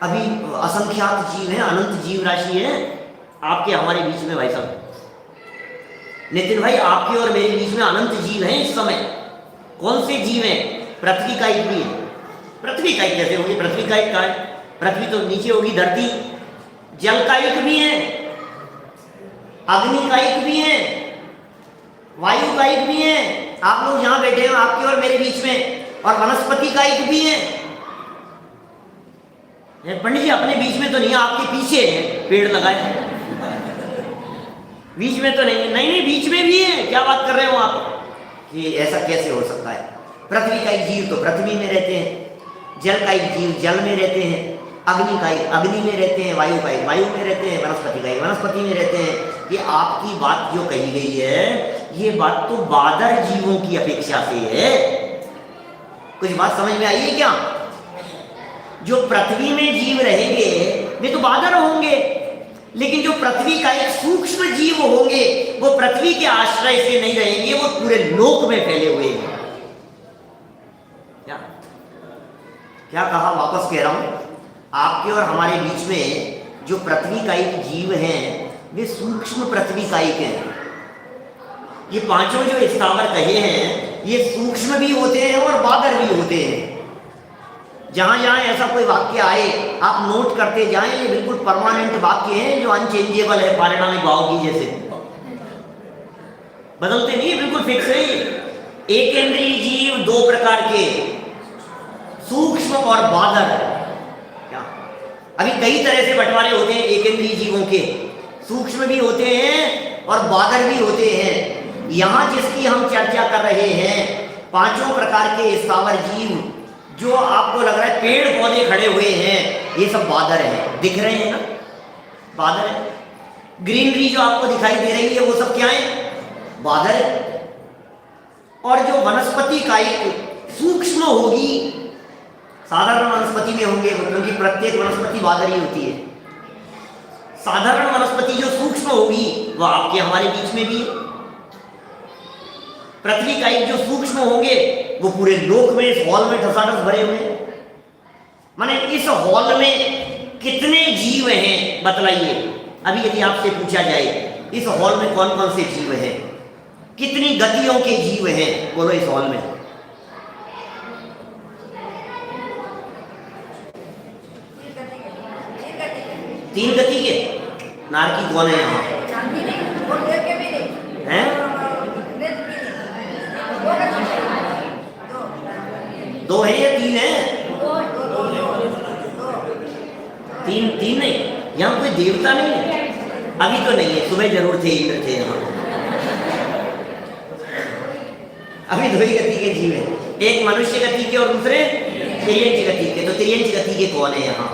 अभी असंख्यात जीव हैं, अनंत जीव राशि है आपके हमारे बीच में। भाई साहब नितिन भाई, आपके और मेरे बीच में अनंत जीव हैं इस समय। कौन से जीव हैं? पृथ्वी का एक भी है। पृथ्वी का एक कैसे होगी? पृथ्वी का एक कहाँ है? पृथ्वी तो नीचे होगी, धरती। जल का एक भी है, अग्नि का एक भी है, वायु का एक भी है। आप लोग यहां बैठे हो आपके और मेरे बीच में, और वनस्पति का एक भी है। पंडित जी अपने बीच में तो नहीं, आपके पीछे है, पेड़ लगाए बीच में तो नहीं। नहीं बीच में भी है। क्या बात कर रहे हो आप कि ऐसा कैसे हो सकता है? पृथ्वी का एक जीव तो पृथ्वी में रहते हैं, जल का एक जीव जल में रहते हैं, अग्नि का एक अग्नि में रहते हैं, वायु का एक वायु में रहते हैं, वनस्पति का एक वनस्पति में रहते हैं। ये आपकी बात जो कही गई है, ये बात तो बादर जीवों की अपेक्षा से है। कुछ बात समझ में आई है क्या? जो पृथ्वी में जीव रहेंगे वे तो बादर होंगे, लेकिन जो पृथ्वी का एक सूक्ष्म जीव होंगे वो पृथ्वी के आश्रय से नहीं रहेंगे, वो पूरे लोक में फैले हुए हैं। क्या कहा? वापस कह रहा हूं, आपके और हमारे बीच में जो पृथ्वी का एक जीव है वे सूक्ष्म पृथ्वी का एक है। ये पांचों जो स्थावर कहे हैं ये सूक्ष्म भी होते हैं और बादर भी होते हैं। जहां जहां ऐसा कोई वाक्य आए आप नोट करते जाएं, ये बिल्कुल परमानेंट वाक्य हैं जो अनचेंजेबल है, पारिणामिक भाव की जैसे बदलते नहीं, बिल्कुल फिक्स है। एक इंद्रिय जीव दो प्रकार के, सूक्ष्म और बादर। क्या अभी कई तरह से बंटवारे होते हैं एक इंद्रिय जीवों के, सूक्ष्म भी होते हैं और बादर भी होते हैं। यहां जिसकी हम चर्चा कर रहे हैं, पांचों प्रकार के स्थावर जीव जो आपको लग रहा है पेड़ पौधे खड़े हुए हैं, ये सब बादर हैं। दिख रहे हैं ना, बादर है। ग्रीनरी जो आपको दिखाई दे रही है वो सब क्या है? बादर है। और जो वनस्पति का एक सूक्ष्म होगी, साधारण वनस्पति में होंगे क्योंकि प्रत्येक वनस्पति बादर ही होती है। साधारण वनस्पति जो सूक्ष्म होगी वह आपके हमारे बीच में भी है। पृथ्वी का एक जो सूक्ष्म होंगे वो पूरे लोक में, इस हॉल में ठसाठस भरे हुए हैं। माने इस हॉल में कितने जीव हैं बतलाइए। अभी यदि आपसे पूछा जाए इस हॉल में कौन कौन से जीव हैं, कितनी गतियों के जीव हैं, बोलो इस हॉल में। तीन गति के। नारकी कौन है यहाँ? हैं? दो है या तीन है? तीन नहीं। यहाँ कोई देवता नहीं है अभी तो नहीं है, सुबह जरूर थे, इंद्र थे यहाँ। अभी दो ही गति के जीव है, एक मनुष्य गति के और दूसरे त्रियंच गति के। तो त्रियंच गति के कौन है यहाँ?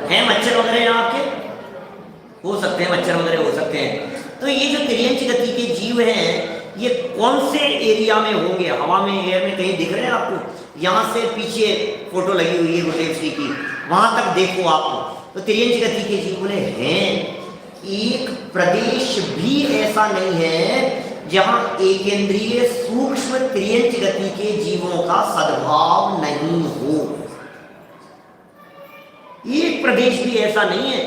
है मच्छर वगैरह यहाँ आपके? हो सकते हैं, मच्छर वगैरह हो सकते हैं। तो ये जो त्रियंच गति के जीव हैं ये कौन से एरिया में होंगे? हवा में, एयर में कहीं दिख रहे हैं आपको? यहाँ से पीछे फोटो लगी हुई है गुरुदेव श्री की, वहां तक देखो आपको। तो त्रियंच गति के जीव बोले हैं। एक प्रदेश भी ऐसा नहीं है जहां एक इंद्रिय सूक्ष्म त्रियंच गति के जीवों का सद्भाव नहीं हो। एक प्रदेश भी ऐसा नहीं है।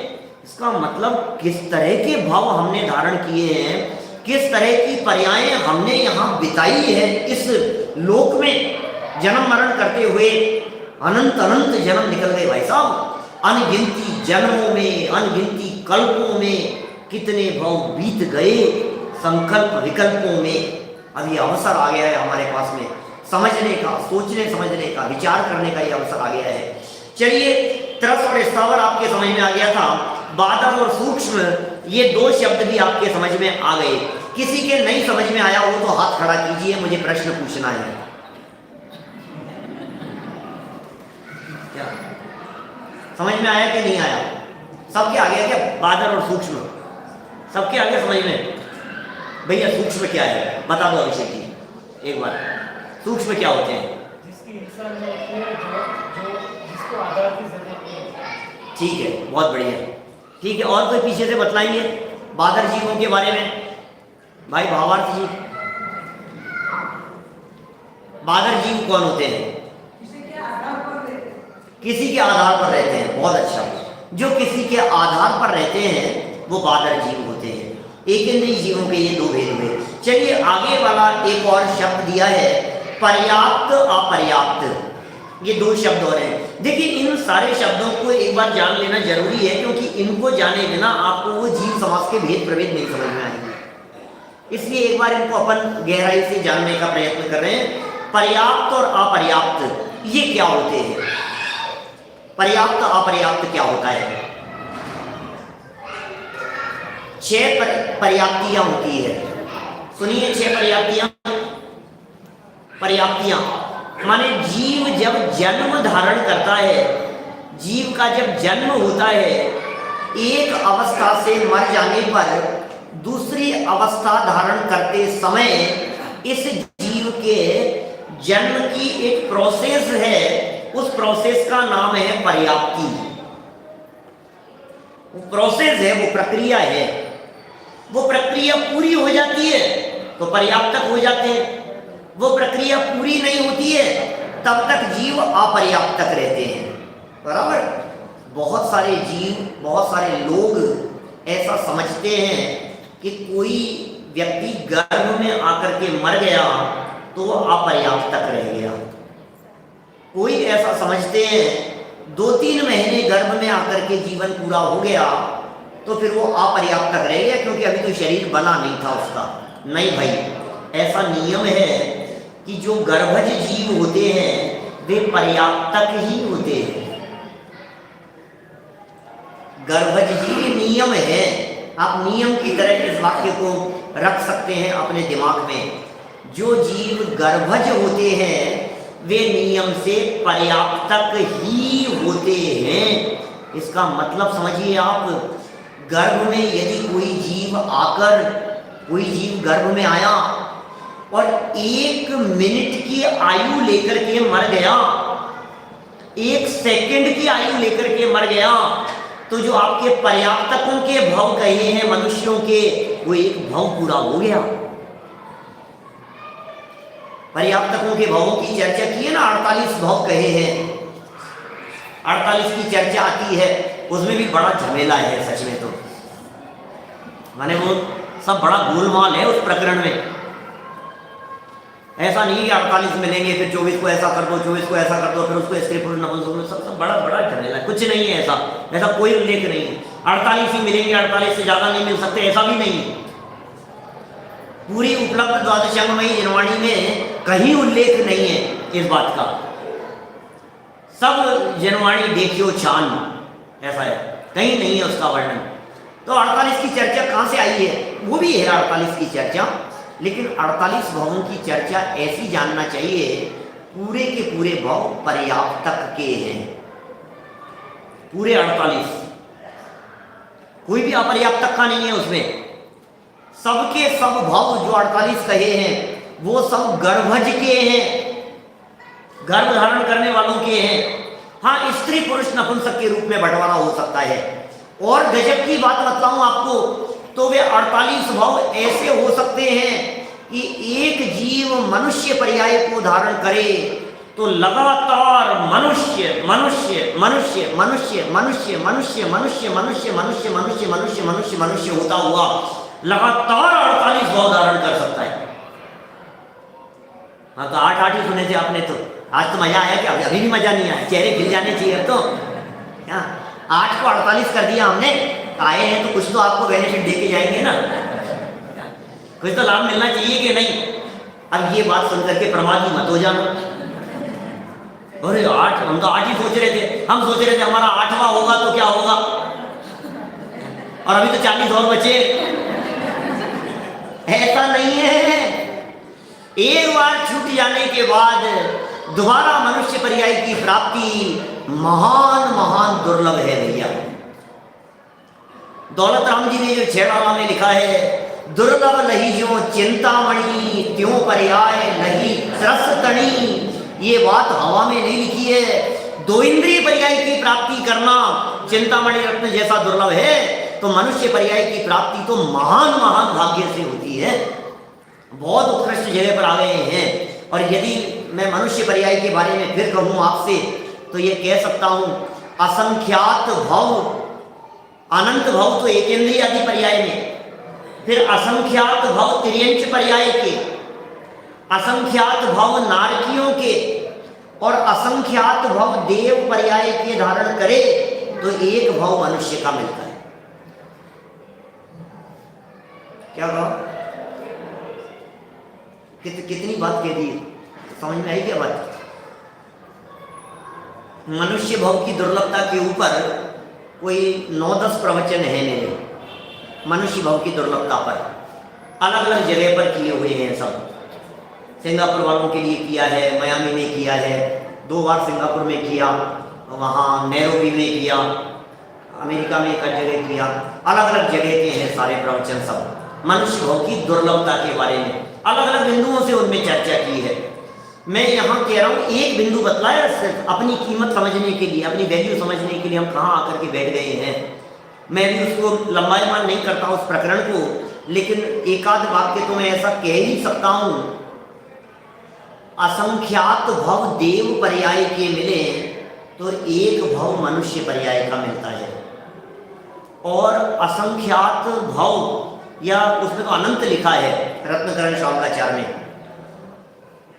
इसका मतलब किस तरह के भाव हमने धारण किए हैं, किस तरह की पर्यायें हमने यहाँ बिताई है इस लोक में, जन्म मरण करते हुए अनंत अनंत जन्म निकल गए भाई साहब। अनगिनती जन्मों में, अनगिनती कल्पों में कितने भाव बीत गए, संकल्प विकल्पों में। अभी अवसर आ गया है हमारे पास में समझने का, सोचने समझने का, विचार करने का ये अवसर आ गया है। चलिए, तरस और स्थावर आपके समझ में आ गया था। बादर और सूक्ष्म ये दो शब्द भी आपके समझ में आ गए। किसी के नहीं समझ में आया हो तो हाथ खड़ा कीजिए, मुझे प्रश्न पूछना है। क्या समझ में आया कि नहीं आया? सबके आ गया क्या? बादल और सूक्ष्म सबके आ गया समझ में? भैया सूक्ष्म क्या है बता दो अभिषेक जी एक बार, सूक्ष्म क्या होते हैं? जिसको आधार की जरूरत है। ठीक है, बहुत बढ़िया, ठीक है। और कोई पीछे से बतलाएंगे बादर जीवों के बारे में? भाई भावार्थ जी, बादर जीव कौन होते हैं? किसी के आधार पर रहते हैं। बहुत अच्छा, जो किसी के आधार पर रहते हैं वो बादर जीव होते हैं। एक ही नहीं जीवों के ये दो भेद हुए। चलिए आगे वाला एक और शब्द दिया है, पर्याप्त अपर्याप्त। ये दो शब्द और हैं। देखिए इन सारे शब्दों को एक बार जान लेना जरूरी है, क्योंकि इनको जाने बिना आपको वो जीव समास के भेद प्रभेद नहीं समझ में आएंगे। इसलिए एक बार इनको अपन गहराई से जानने का प्रयत्न कर रहे हैं। पर्याप्त और अपर्याप्त ये क्या होते हैं? पर्याप्त अपर्याप्त क्या होता है? 6 पर्याप्तियां होती है। सुनिए 6 पर्याप्तियां माने जीव जब जन्म धारण करता है, जीव का जब जन्म होता है, एक अवस्था से मर जाने पर दूसरी अवस्था धारण करते समय इस जीव के जन्म की एक प्रोसेस है, उस प्रोसेस का नाम है पर्याप्ति। वो प्रोसेस है, वो प्रक्रिया है। वो प्रक्रिया पूरी हो जाती है तो पर्याप्तक हो जाते हैं, वो प्रक्रिया पूरी नहीं होती है तब तक जीव अपर्याप्तक रहते हैं। बराबर? बहुत सारे जीव, बहुत सारे लोग ऐसा समझते हैं कि कोई व्यक्ति गर्भ में आकर के मर गया तो वो अपर्याप्तक रह गया। कोई ऐसा समझते हैं 2-3 महीने गर्भ में आकर के जीवन पूरा हो गया तो फिर वो अपर्याप्तक रह गया, क्योंकि अभी तो शरीर बना नहीं था उसका। नहीं भाई, ऐसा नियम है कि जो गर्भज जीव होते हैं वे पर्याप्तक ही होते हैं। गर्भज जीव नियम है। आप नियम की तरह इस वाक्य को रख सकते हैं अपने दिमाग में। जो जीव गर्भज होते हैं वे नियम से पर्याप्तक ही होते हैं। इसका मतलब समझिए आप, गर्भ में यदि कोई जीव गर्भ में आया और 1 मिनट की आयु लेकर के मर गया, 1 सेकंड की आयु लेकर के मर गया, तो जो आपके पर्याप्तकों के भाव कहे हैं मनुष्यों के, वो एक भाव पूरा हो गया। पर्याप्तकों के भावों की चर्चा की है ना, 48 भाव कहे हैं। 48 की चर्चा आती है, उसमें भी बड़ा झमेला है सच में। तो माने वो सब बड़ा गोलमाल है उस प्रकरण में। ऐसा नहीं कि 48 मिलेंगे फिर 24 को ऐसा कर दो, 24 को ऐसा कर दो, फिर उसको स्त्री पुरुष नपुंसक, सब बड़ा बड़ा झमेला। कुछ नहीं है ऐसा कोई उल्लेख नहीं है। 48 ही मिलेंगे, 48 से ज्यादा नहीं मिल सकते, ऐसा भी नहीं है। पूरी उपलब्ध द्वादशांगमयी जिनवाणी में कहीं उल्लेख नहीं है इस बात का। सब जिनवाणी देखियो छान, ऐसा है, कहीं नहीं है उसका वर्णन। तो 48 की चर्चा कहाँ से आई है? वो भी है 48 की चर्चा, लेकिन 48 भावों की चर्चा ऐसी जानना चाहिए, पूरे के पूरे भाव पर्याप्तक के हैं। पूरे 48, कोई भी अपर्याप्तक का नहीं है उसमें। सबके सब भाव जो 48 कहे हैं वो सब गर्भज के हैं, गर्भ धारण करने वालों के हैं। हाँ, स्त्री पुरुष नपुंसक के रूप में बंटवारा हो सकता है। और गजब की बात बताऊं आपको, तो वे 48 भाव ऐसे हो सकते हैं कि एक जीव मनुष्य पर्याय को धारण करे तो लगातार मनुष्य मनुष्य मनुष्य मनुष्य मनुष्य मनुष्य मनुष्य मनुष्य मनुष्य मनुष्य मनुष्य मनुष्य मनुष्य होता हुआ लगातार 48 भाव धारण कर सकता है। हाँ, तो 8 ही सुने थे आपने। तो आज तो मजा आया क्या? अभी भी मजा नहीं आया, चेहरे खिल जाने चाहिए। तो क्या 8 को 48 कर दिया हमने, आए हैं तो कुछ तो आपको बेनिफिट दे के जाएंगे ना, कुछ तो लाभ मिलना चाहिए कि नहीं। अब ये बात सुनकर के प्रमादी मत हो जाना। अरे 8, हम तो 8 ही सोच रहे थे। हम सोच रहे थे हमारा 8वां होगा तो क्या होगा, और अभी तो 40 और बचे। ऐसा नहीं है। एक बार छूट जाने के बाद दोबारा मनुष्य पर्याय की प्राप्ति महान महान दुर्लभ है भैया। दौलत राम जी ने जो छेड़ाला में लिखा है, दुर्लभ लही जो चिंतामणि त्यों पर्याय नहीं रस तणी, ये बात हवा में नहीं लिखी है। दो इंद्रिय पर्याय की प्राप्ति करना चिंतामणि रत्न जैसा दुर्लभ है, तो मनुष्य पर्याय की प्राप्ति तो महान महान भाग्य से होती है। बहुत उत्कृष्ट जगह पर आ गए हैं। और यदि मैं मनुष्य पर्याय के बारे में फिर कहूं आपसे, तो ये कह सकता हूं असंख्यात भव, अनंत भव तो एकेंद्रिय आदि पर्याय में, फिर असंख्यात भव तिर्यंच पर्याय के, असंख्यात भव नारकियों के, और असंख्यात भव देव पर्याय के धारण करे तो एक भव मनुष्य का मिलता है। क्या कहा? कितनी बात कह दी, समझ में आई क्या बात? मनुष्य भव की दुर्लभता के ऊपर कोई 9-10 प्रवचन है मेरे, मनुष्य भव की दुर्लभता पर अलग अलग जगह पर किए हुए हैं सब। सिंगापुर वालों के लिए किया है, मियामी में किया है, 2 बार सिंगापुर में किया, वहाँ नैरोबी में किया, अमेरिका में एक जगह किया, अलग अलग जगह के हैं सारे प्रवचन सब मनुष्य भव की दुर्लभता के बारे में, अलग अलग बिंदुओं से उनमें चर्चा की है। मैं यहाँ कह रहा हूँ एक बिंदु बतलाया सिर्फ अपनी कीमत समझने के लिए, अपनी वैल्यू समझने के लिए हम कहाँ आकर के बैठ गए हैं। मैं भी उसको लंबाईमान नहीं करता उस प्रकरण को, लेकिन एक आध वाक्य तो मैं ऐसा कह ही सकता हूँ, असंख्यात भव देव पर्याय के मिले तो एक भव मनुष्य पर्याय का मिलता है, और असंख्यात भव, या उसमें तो अनंत लिखा है रत्नकरण शावकाचार्य में,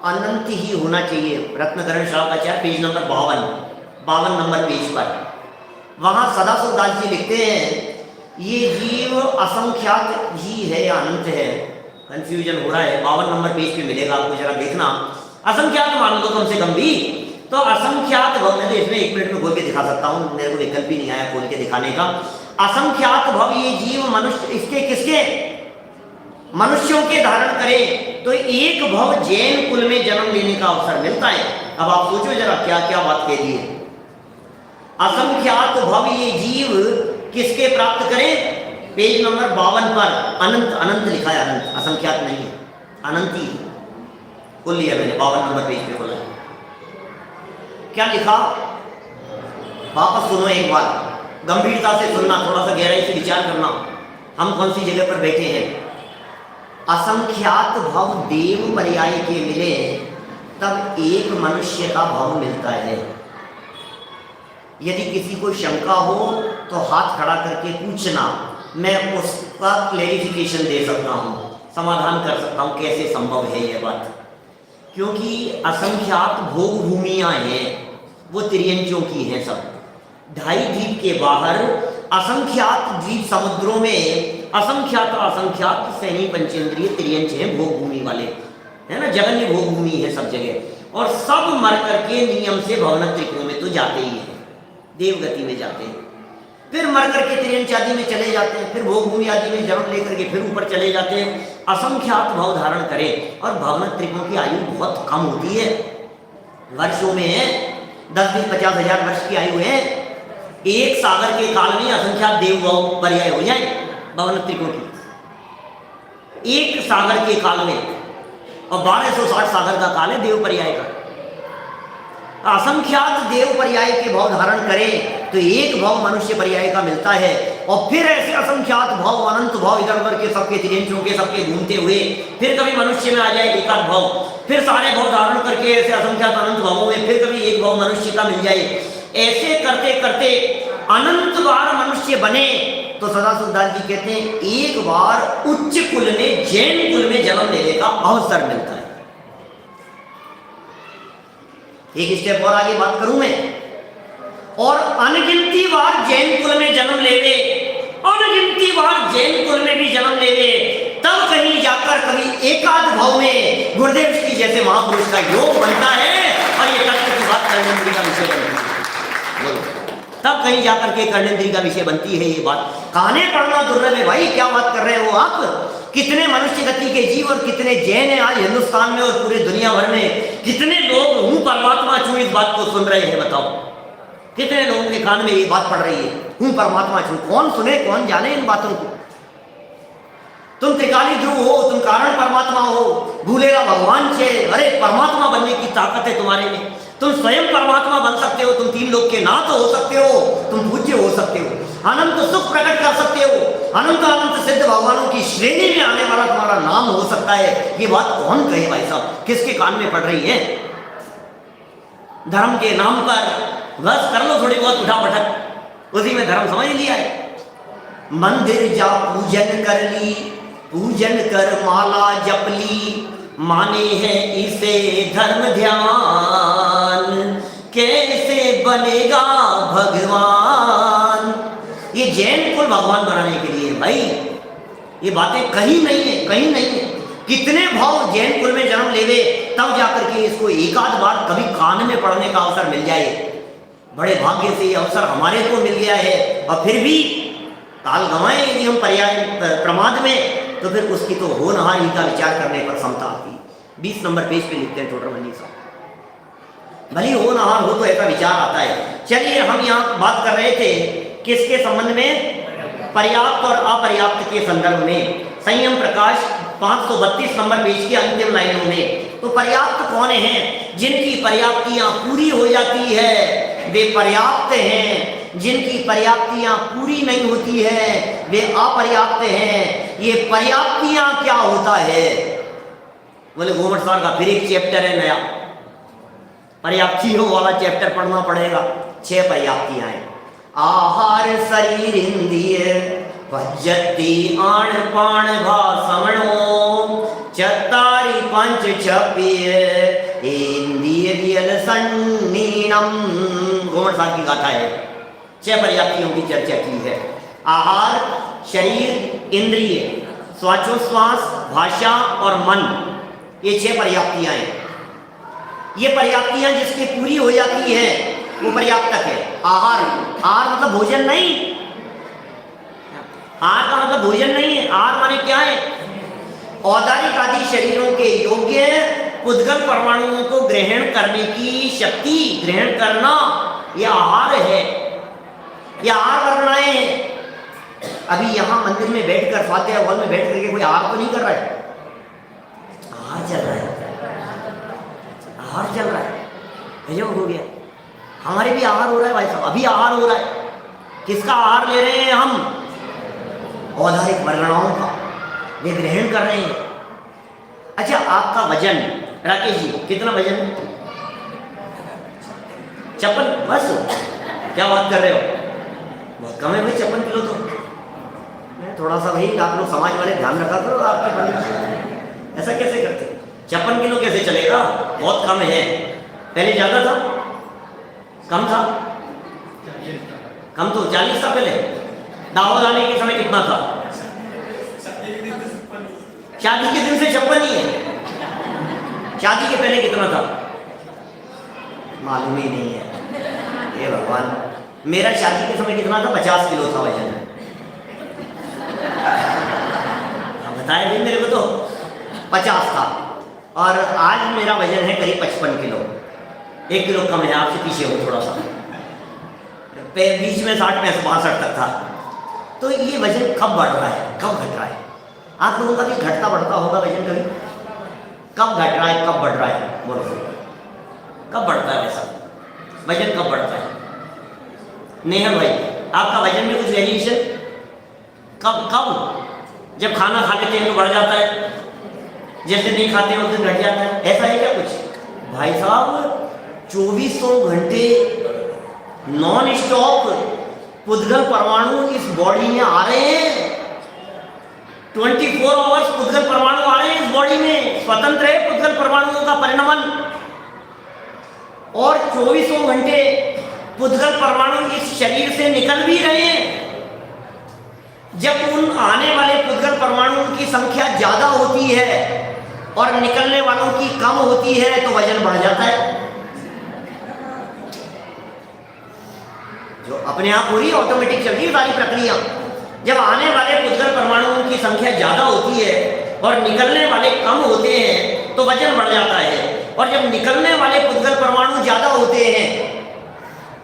अनंत ही होना चाहिए। रत्नकरण शावकाचार्य पेज नंबर 52 नंबर पेज पर, वहाँ सदाशिव दास जी लिखते हैं ये जीव असंख्यात ही है या अनंत है, कंफ्यूजन हो रहा है। 52 नंबर पेज पे मिलेगा आपको, जरा देखना। असंख्यात मान लो कम से कम भी, तो असंख्यात भव, मैं तो इसमें 1 मिनट में खोल के दिखा सकता हूँ, मेरे को विकल्प ही नहीं आया खोल के दिखाने का। असंख्यात भव ये जीव मनुष्य, इसके किसके? मनुष्यों के धारण करे तो एक भव जैन कुल में जन्म लेने का अवसर मिलता है। अब आप सोचो जरा क्या क्या बात कह दी है। असंख्यात भव ये जीव किसके प्राप्त करें? पेज नंबर 52 पर अनंत, अनंत लिखा है, अनंत, असंख्यात नहीं है, अनंत ही खोल लिया मैंने, 52 नंबर पेज पे खोला। क्या लिखा? वापस सुनो एक बार, गंभीरता से सुनना, थोड़ा सा गहराई से विचार करना, हम कौन सी जगह पर बैठे हैं। असंख्यात भव देव पर्याय के मिले तब एक मनुष्य का भव मिलता है। यदि किसी को शंका हो तो हाथ खड़ा करके पूछना, मैं उसका क्लेरिफिकेशन दे सकता हूँ, समाधान कर सकता हूँ कैसे संभव है यह बात। क्योंकि असंख्यात भोग भूमियाँ हैं, वो तिर्यंचों की हैं सब। 2.5 द्वीप के बाहर असंख्यात द्वीप समुद्रों में असंख्यात सैनी पंचेंद्रिय तिर्यंच हैं, भोग भूमि वाले, है ना, जगन्य भोग भूमि है सब जगह। और सब मर करके नियम से भवनत्रिकों में तो जाते ही हैं, देवगति में जाते हैं, फिर मर करके तिर्यंच आदि में चले जाते हैं, फिर भोग भूमि आदि में जन्म लेकर के फिर ऊपर चले जाते हैं। असंख्यात भाव धारण करें, और भवनत्रिकों की आयु बहुत कम होती है, वर्षों में 10-20-50 हजार वर्ष की आयु है। एक सागर के काल में असंख्यात देव भाव पर्याय हो जाए भवनत्रिकों की, एक सागर के काल में, और 1260 सागर का काल है देव पर्याय का। असंख्यात देव पर्याय के भाव धारण करें तो एक भाव मनुष्य पर्याय का मिलता है, और फिर ऐसे असंख्यात भाव, अनंत भाव इधर उधर के सबके तिर्यंचों के सबके घूमते हुए फिर कभी मनुष्य में आ जाए एकाध भाव, फिर सारे भाव धारण करके ऐसे असंख्यात अनंत भावों में फिर कभी एक भाव मनुष्य का मिल जाए। ऐसे करते करते अनंत बार मनुष्य बने तो सदाशिव दास जी कहते हैं एक बार उच्च कुल में, जैन कुल में जन्म लेने का अवसर मिलता है। एक स्टेप और आगे बात करूं मैं, और अनगिनती बार जैन कुल में जन्म लेवे, अनगिनती बार जैन कुल में भी जन्म लेवे, तब कहीं जाकर कभी एकाध भाव में गुरुदेव की जैसे महापुरुष का योग बनता है, और ये कष्ट की बात करने का विषय बनता है। बोलो, तब कहीं जाकर के कर्णेंद्रिय का विषय बनती है ये बात। कहानी पढ़ना दुर्लभ है भाई, क्या बात कर रहे हो आप। कितने मनुष्य गति के जीव और कितने जैन हैं आज हिंदुस्तान में और पूरे दुनिया भर में। कितने लोग हूँ परमात्मा छू इस बात को सुन रहे हैं, बताओ कितने लोगों के कान में ये बात पड़ रही है, हूँ परमात्मा छू। कौन सुने कौन जाने इन बातों को। तुम त्रिकाली ध्रुव हो, तुम कारण परमात्मा हो, भूलेगा भगवान छे। अरे परमात्मा बनने की ताकत है तुम्हारे में, तुम स्वयं परमात्मा बन सकते हो, तुम तीन लोग के नाथ हो सकते हो, तुम पूज्य हो सकते हो, अनंत सुख प्रकट कर सकते हो, अनंत अनंत सिद्ध भगवानों की श्रेणी में आने वाला तुम्हारा नाम हो सकता है। ये बात कौन कहे भाई साहब, किसके कान में पड़ रही है। धर्म के नाम पर बस कर लो थोड़ी बहुत उठा पटक, उसी में धर्म समझ लिया है। मंदिर जा पूजन कर ली, पूजन कर माला जप ली, माने है इसे धर्म ध्यान, कैसे बनेगा भगवान। ये जैन कुल भगवान बनाने के लिए भाई, ये बातें कहीं नहीं है, कहीं नहीं है। कितने भाव जैन कुल में जन्म लेवे तब जाकर के इसको एक आध बार कभी कान में पढ़ने का अवसर मिल जाए। बड़े भाग्य से ये अवसर हमारे को मिल गया है, और फिर भी ताल गंवाए यदि हम पर्याय प्रमाद में, तो फिर उसकी तो होनहारी का विचार करने पर समता आती है। 20 नंबर पेज पे लिखते हैं छोटा मंडी साहब, भली होनहार हो तो ऐसा विचार आता है। चलिए हम यहाँ बात कर रहे थे किसके संबंध में, पर्याप्त और अपर्याप्त के संदर्भ में। संयम प्रकाश 532 नंबर पेज की अंतिम लाइनों में। तो पर्याप्त कौन हैं, जिनकी पर्याप्तियां पूरी हो जाती है वे पर्याप्त हैं, जिनकी पर्याप्तियां पूरी नहीं होती है वे अपर्याप्त हैं। ये पर्याप्तियां क्या होता है, बोले घूमट सर का फिर एक चैप्टर है नया, पर्याप्तियों वाला चैप्टर पढ़ना पड़ेगा। 6 पर्याप्तियां हैं। आहार शरीर इंद्रिय भज्जति आण पाण भाषमणो, चत्तारि पंच छप्य इंद्रिय वियल सन्नीनम। घूमट साहब की गाथा है। 6 पर्याप्तियों की चर्चा की है। आहार, शरीर, इंद्रिय, श्वासोश्वास, भाषा और मन, ये 6 पर्याप्तियां हैं। ये पर्याप्तियां जिसकी पूरी हो जाती है वो पर्याप्तक है। आहार, आहार मतलब भोजन नहीं, आहार का मतलब भोजन नहीं है। आहार माने क्या है, औदारिक आदि शरीरों के योग्य पुद्गल परमाणुओं को ग्रहण करने की शक्ति, ग्रहण करना, यह आहार है, यह आहार करनाएं हैं। अभी यहाँ मंदिर में बैठकर, फातिहा हॉल में बैठ करके कोई आहार तो नहीं कर रहा है, आहार चल रहा है, आहार चल रहा है, हजम हो गया। हमारे भी आहार हो रहा है भाई साहब, अभी आहार हो रहा है। किसका आहार ले रहे हैं हम, औदारिक वर्गणाओं का, वे ग्रहण कर रहे हैं। अच्छा आपका वजन राकेश जी कितना वजन है, 56, बस क्या बात कर रहे हो, बहुत कम है भाई 56 किलो। तो थोड़ा सा भाई आप लोग समाज वाले ध्यान रखा करो आपके बने, ऐसा कैसे करते, 56 किलो कैसे चलेगा, बहुत कम है। पहले ज़्यादा था, कम था, कम तो 40 था पहले। दावत आने के समय कितना था, शादी के दिन से 56 ही है। शादी के पहले कितना था मालूम ही नहीं है, ये भगवान। मेरा शादी के समय कितना था, 50 किलो था वजन। बताया भी मेरे को तो 50 था, और आज मेरा वजन है करीब 55 किलो, 1 किलो कम है, आपसे पीछे हो थोड़ा सा। बीच में 60-62 तक था। तो ये वजन कब बढ़ रहा है, कब घट रहा है, आप लोगों का भी घटता बढ़ता होगा वजन कभी, कब घट रहा है कब बढ़ रहा है, बोलो कब बढ़ता है वैसा वजन, कब बढ़ता है। नेहा भाई आपका वजन में कुछ वेरिएशन कब कब, जब खाना खा लेते हैं तो बढ़ जाता है, जैसे नहीं खाते हैं उस दिन घट जाता है, ऐसा है क्या कुछ। भाई साहब 2400 घंटे नॉन स्टॉप पुद्गल परमाणु इस बॉडी में आ रहे हैं, 24 आवर्स पुद्गल परमाणु आ रहे हैं इस बॉडी में, स्वतंत्र है पुद्गल परमाणुओं का परिणमन, और 2400 घंटे पुद्गल परमाणु इस शरीर से निकल भी रहे हैं। जब उन आने वाले पुद्गल परमाणुओं की संख्या ज्यादा होती है और निकलने वालों की कम होती है तो वजन बढ़ जाता है। जो अपने आप हो रही है, ऑटोमेटिक चल रही है सारी प्रक्रिया। जब आने वाले पुद्गल परमाणुओं की संख्या ज्यादा होती है और निकलने वाले कम होते हैं तो वजन बढ़ जाता है, और जब निकलने वाले पुद्गल परमाणु ज्यादा होते हैं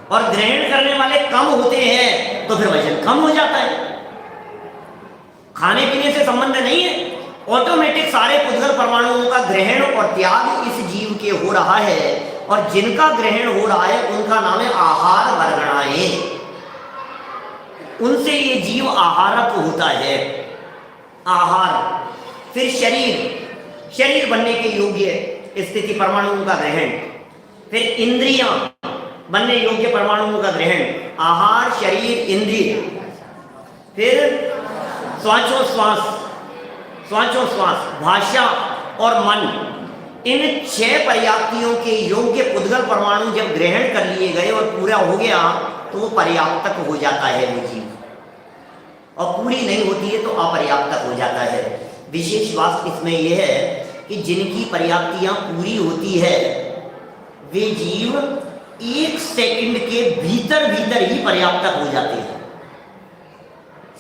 और ग्रहण करने वाले कम होते हैं तो फिर वजन कम हो जाता है। खाने पीने से संबंध नहीं है, ऑटोमेटिक सारे पुद्गल परमाणुओं का ग्रहण और त्याग इस जीव के हो रहा है, और जिनका ग्रहण हो रहा है उनका नाम है आहार वर्गणाएं। उनसे ये जीव आहारक होता है। आहार, फिर शरीर बनने के योग्य स्थिति परमाणुओं का ग्रहण, फिर इंद्रियां बनने योग्य परमाणुओं का ग्रहण, आहार, शरीर, इंद्रिय, फिर श्वासोश्वास, भाषा और मन। इन 6 पर्याप्तियों के योग्य पुद्गल परमाणु जब ग्रहण कर लिए गए और पूरा हो गया तो वो पर्याप्तक हो जाता है वो जीव, और पूरी नहीं होती है तो अपर्याप्तक हो जाता है। विशेष बात इसमें यह है कि जिनकी पर्याप्तियां पूरी होती है वे जीव 1 सेकंड के भीतर ही पर्याप्तक हो जाते हैं।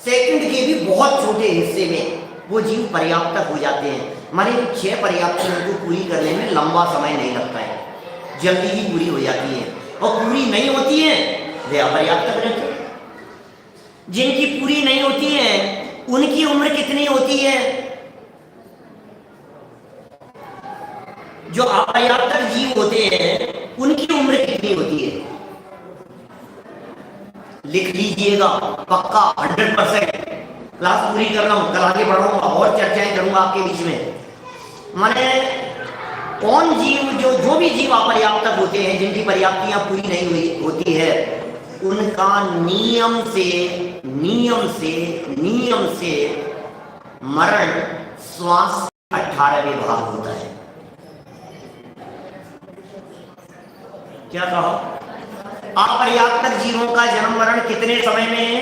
सेकंड के भी बहुत छोटे हिस्से में वो जीव पर्याप्तक हो जाते हैं। माने 6 पर्याप्तियों को पूरी करने में लंबा समय नहीं लगता है, जल्दी ही पूरी हो जाती है, और पूरी नहीं होती है वे अपर्याप्तक रहते हैं। जिनकी पूरी नहीं होती है उनकी उम्र कितनी होती है? जो अपर्याप्तक जीव होते हैं उनकी उम्र कितनी होती है? लिख लीजिएगा पक्का 100%। क्लास पूरी कर रहा हूं, कल आगे बढ़ाऊंगा और चर्चाएं करूंगा आपके बीच में। माने कौन जीव, जो भी जीव अपर्याप्तक होते हैं, जिनकी पर्याप्तियां पूरी नहीं हुई होती है, उनका नियम से मरण श्वास 18वें भाग होता है। क्या कहा? अपर्याप्तक जीवों का जन्म मरण कितने समय में है?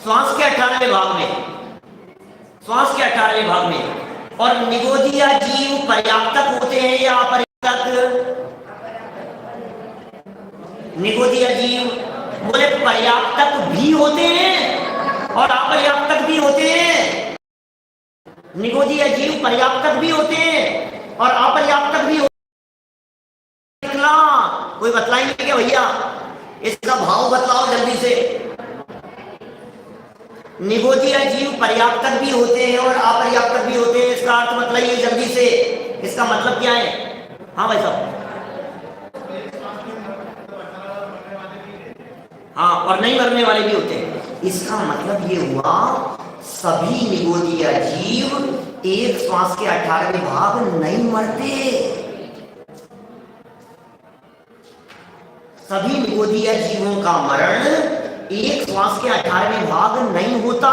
श्वास के 18वें भाग में। और निगोदिया जीव पर्याप्तक होते हैं या अपर्याप्तक? निगोदिया जीव बोले पर्याप्तक भी होते हैं और अपर्याप्तक भी होते हैं। निगोदिया जीव पर्याप्तक भी होते हैं और अपर्याप्तक भी होते हैं। कोई बतलाएंगे क्या भैया? इसका भाव बतलाओ जल्दी से। निगोदिया जीव पर्याप्तक भी होते हैं और अपर्याप्तक भी होते हैं, इसका अर्थ बतलाइए जल्दी से। इसका मतलब क्या है? हाँ भाई साहब। हाँ, और नहीं मरने वाले भी होते हैं। इसका मतलब ये हुआ सभी निगोदिया जीव एक श्वास के 18वें भाग नहीं मरते। सभी निगोदिया जीवों का मरण एक श्वास के 18वें भाग नहीं होता।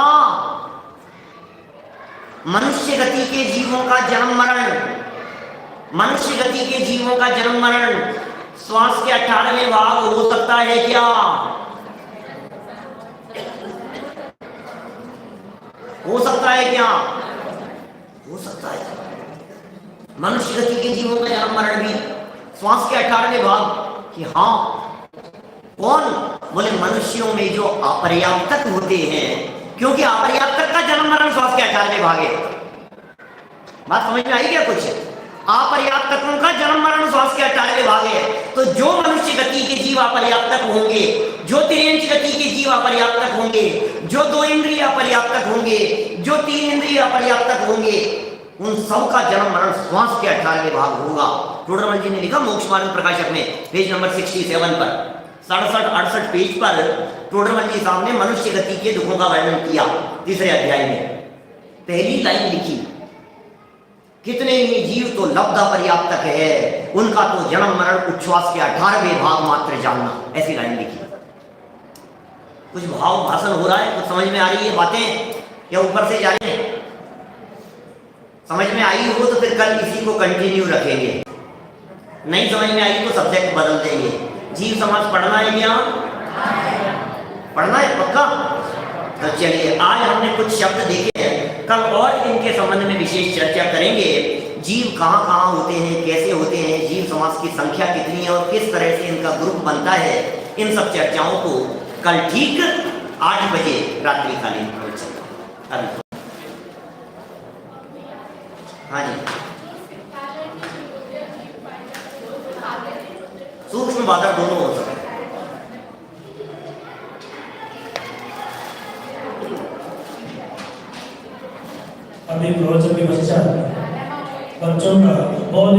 मनुष्य गति के जीवों का जन्म मरण श्वास के 18वें भाग हो सकता है क्या? हो सकता है क्या? हो सकता है। मनुष्य गति के जीवों का जन्म मरण भी श्वास के 18वें भाग कि हाँ। कौन? बोले मनुष्यों में जो अपर्याप्तक होते हैं, क्योंकि अपर्याप्तक का जन्म मरण श्वास के 18वें भाग है। बात समझ में आई क्या कुछ? अपर्याप्तकों का जन्म मरण श्वास के 18वें भाग है। तो जो मनुष्य गति के जीव अपर्याप्तक होंगे, जो तिर्यंच गति के जीव अपर्याप्तक होंगे, जो 2 इंद्रिय अपर्याप्तक होंगे, जो 3 इंद्रिय अपर्याप्तक होंगे, उन सब का जन्म मरण श्वास के 18वें भाग होगा। टोडरमल जी ने लिखा मोक्ष मार्ग प्रकाशक में पेज नंबर 67 पर 67-68 पेज पर टोडरमल जी साहब ने मनुष्य गति के दुखों का वर्णन किया। 3रे अध्याय में पहली लाइन लिखी, कितने ही जीव तो लब्धा पर्याप्तक है, उनका तो जन्म मरण उच्छ्वास के 18वें भाग मात्र जानना। ऐसी लाइन लिखी। कुछ भाव भाषण हो रहा है? कुछ समझ में आ रही है बातें या ऊपर से जा रही है? समझ में आई हो तो फिर कल इसी को कंटिन्यू रखेंगे। नहीं समझ में आई तो सब्जेक्ट बदल देंगे। जीव समाज पढ़ना है क्या? पढ़ना है पक्का? तो चलिए, आज हमने कुछ शब्द देखे हैं, कल और इनके संबंध में विशेष चर्चा करेंगे। जीव कहाँ कहाँ होते हैं, कैसे होते हैं, जीव समाज समास की संख्या कितनी है और किस तरह से इनका ग्रुप बनता है, इन सब चर्चाओं को कल ठीक 8 बजे रात्रिकालीन प्रवचन। अभी हाँ जी, सूक्ष्म बाधक दोनों हो सकते हैं। अभी प्रवचन के पश्चात बच्चों का बहुत